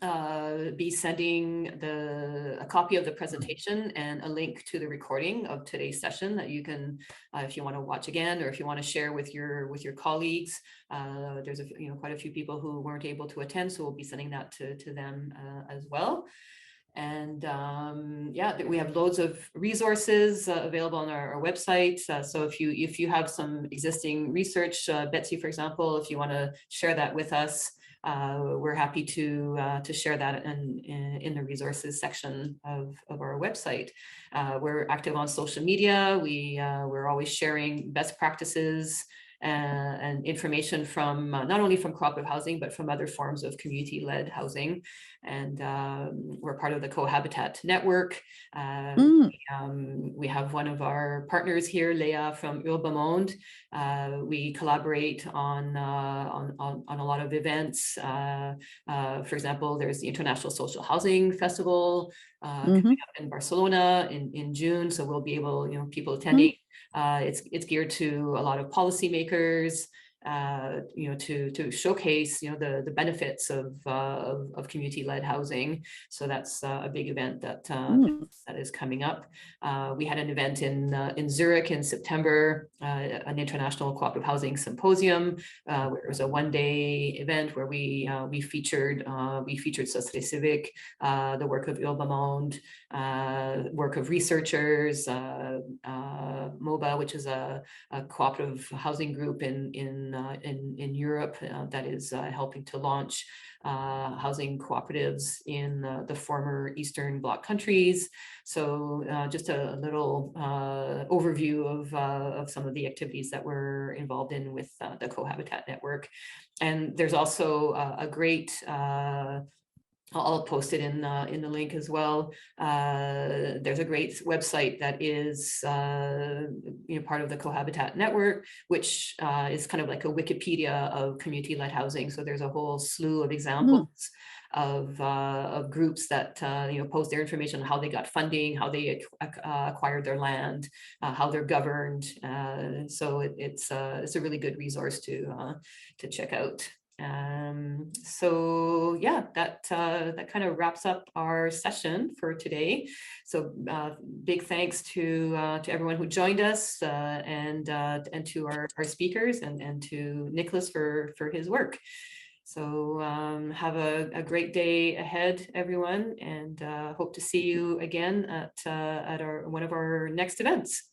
be sending a copy of the presentation and a link to the recording of today's session that you can, if you want to watch again, or if you want to share with your colleagues. There's quite a few people who weren't able to attend, so we'll be sending that to them as well. And yeah, we have loads of resources available on our website. So if you have some existing research, Betsy, for example, if you want to share that with us, we're happy to share that in the resources section of our website. We're active on social media. We're always sharing best practices and information from not only from cooperative housing, but from other forms of community-led housing. And we're part of the Cohabitat network. We have one of our partners here, Leah from Urbamonde. We collaborate on a lot of events. For example, there's the International Social Housing Festival coming up in Barcelona in June. So we'll be able, people attending. It's geared to a lot of policymakers, to showcase, the benefits of community-led housing. So that's a big event that is coming up. We had an event in Zurich in September, an international cooperative housing symposium, where it was a one-day event where we featured Société Civique, the work of Urbamonde, work of researchers, MOBA, which is a cooperative housing group in Europe that is helping to launch housing cooperatives in the former Eastern Bloc countries. So just a little overview of some of the activities that we're involved in with the Cohabitat network. And there's also a great I'll post it in the link as well. There's a great website that is part of the Cohabitat network, which is kind of like a Wikipedia of community-led housing. So there's a whole slew of examples of groups that post their information on how they got funding, how they acquired their land, how they're governed. So it's a really good resource to check out. So yeah, that kind of wraps up our session for today. So big thanks to everyone who joined us, and to our speakers, and to Nicholas for his work. So have a great day ahead, everyone, and hope to see you again at one of our next events.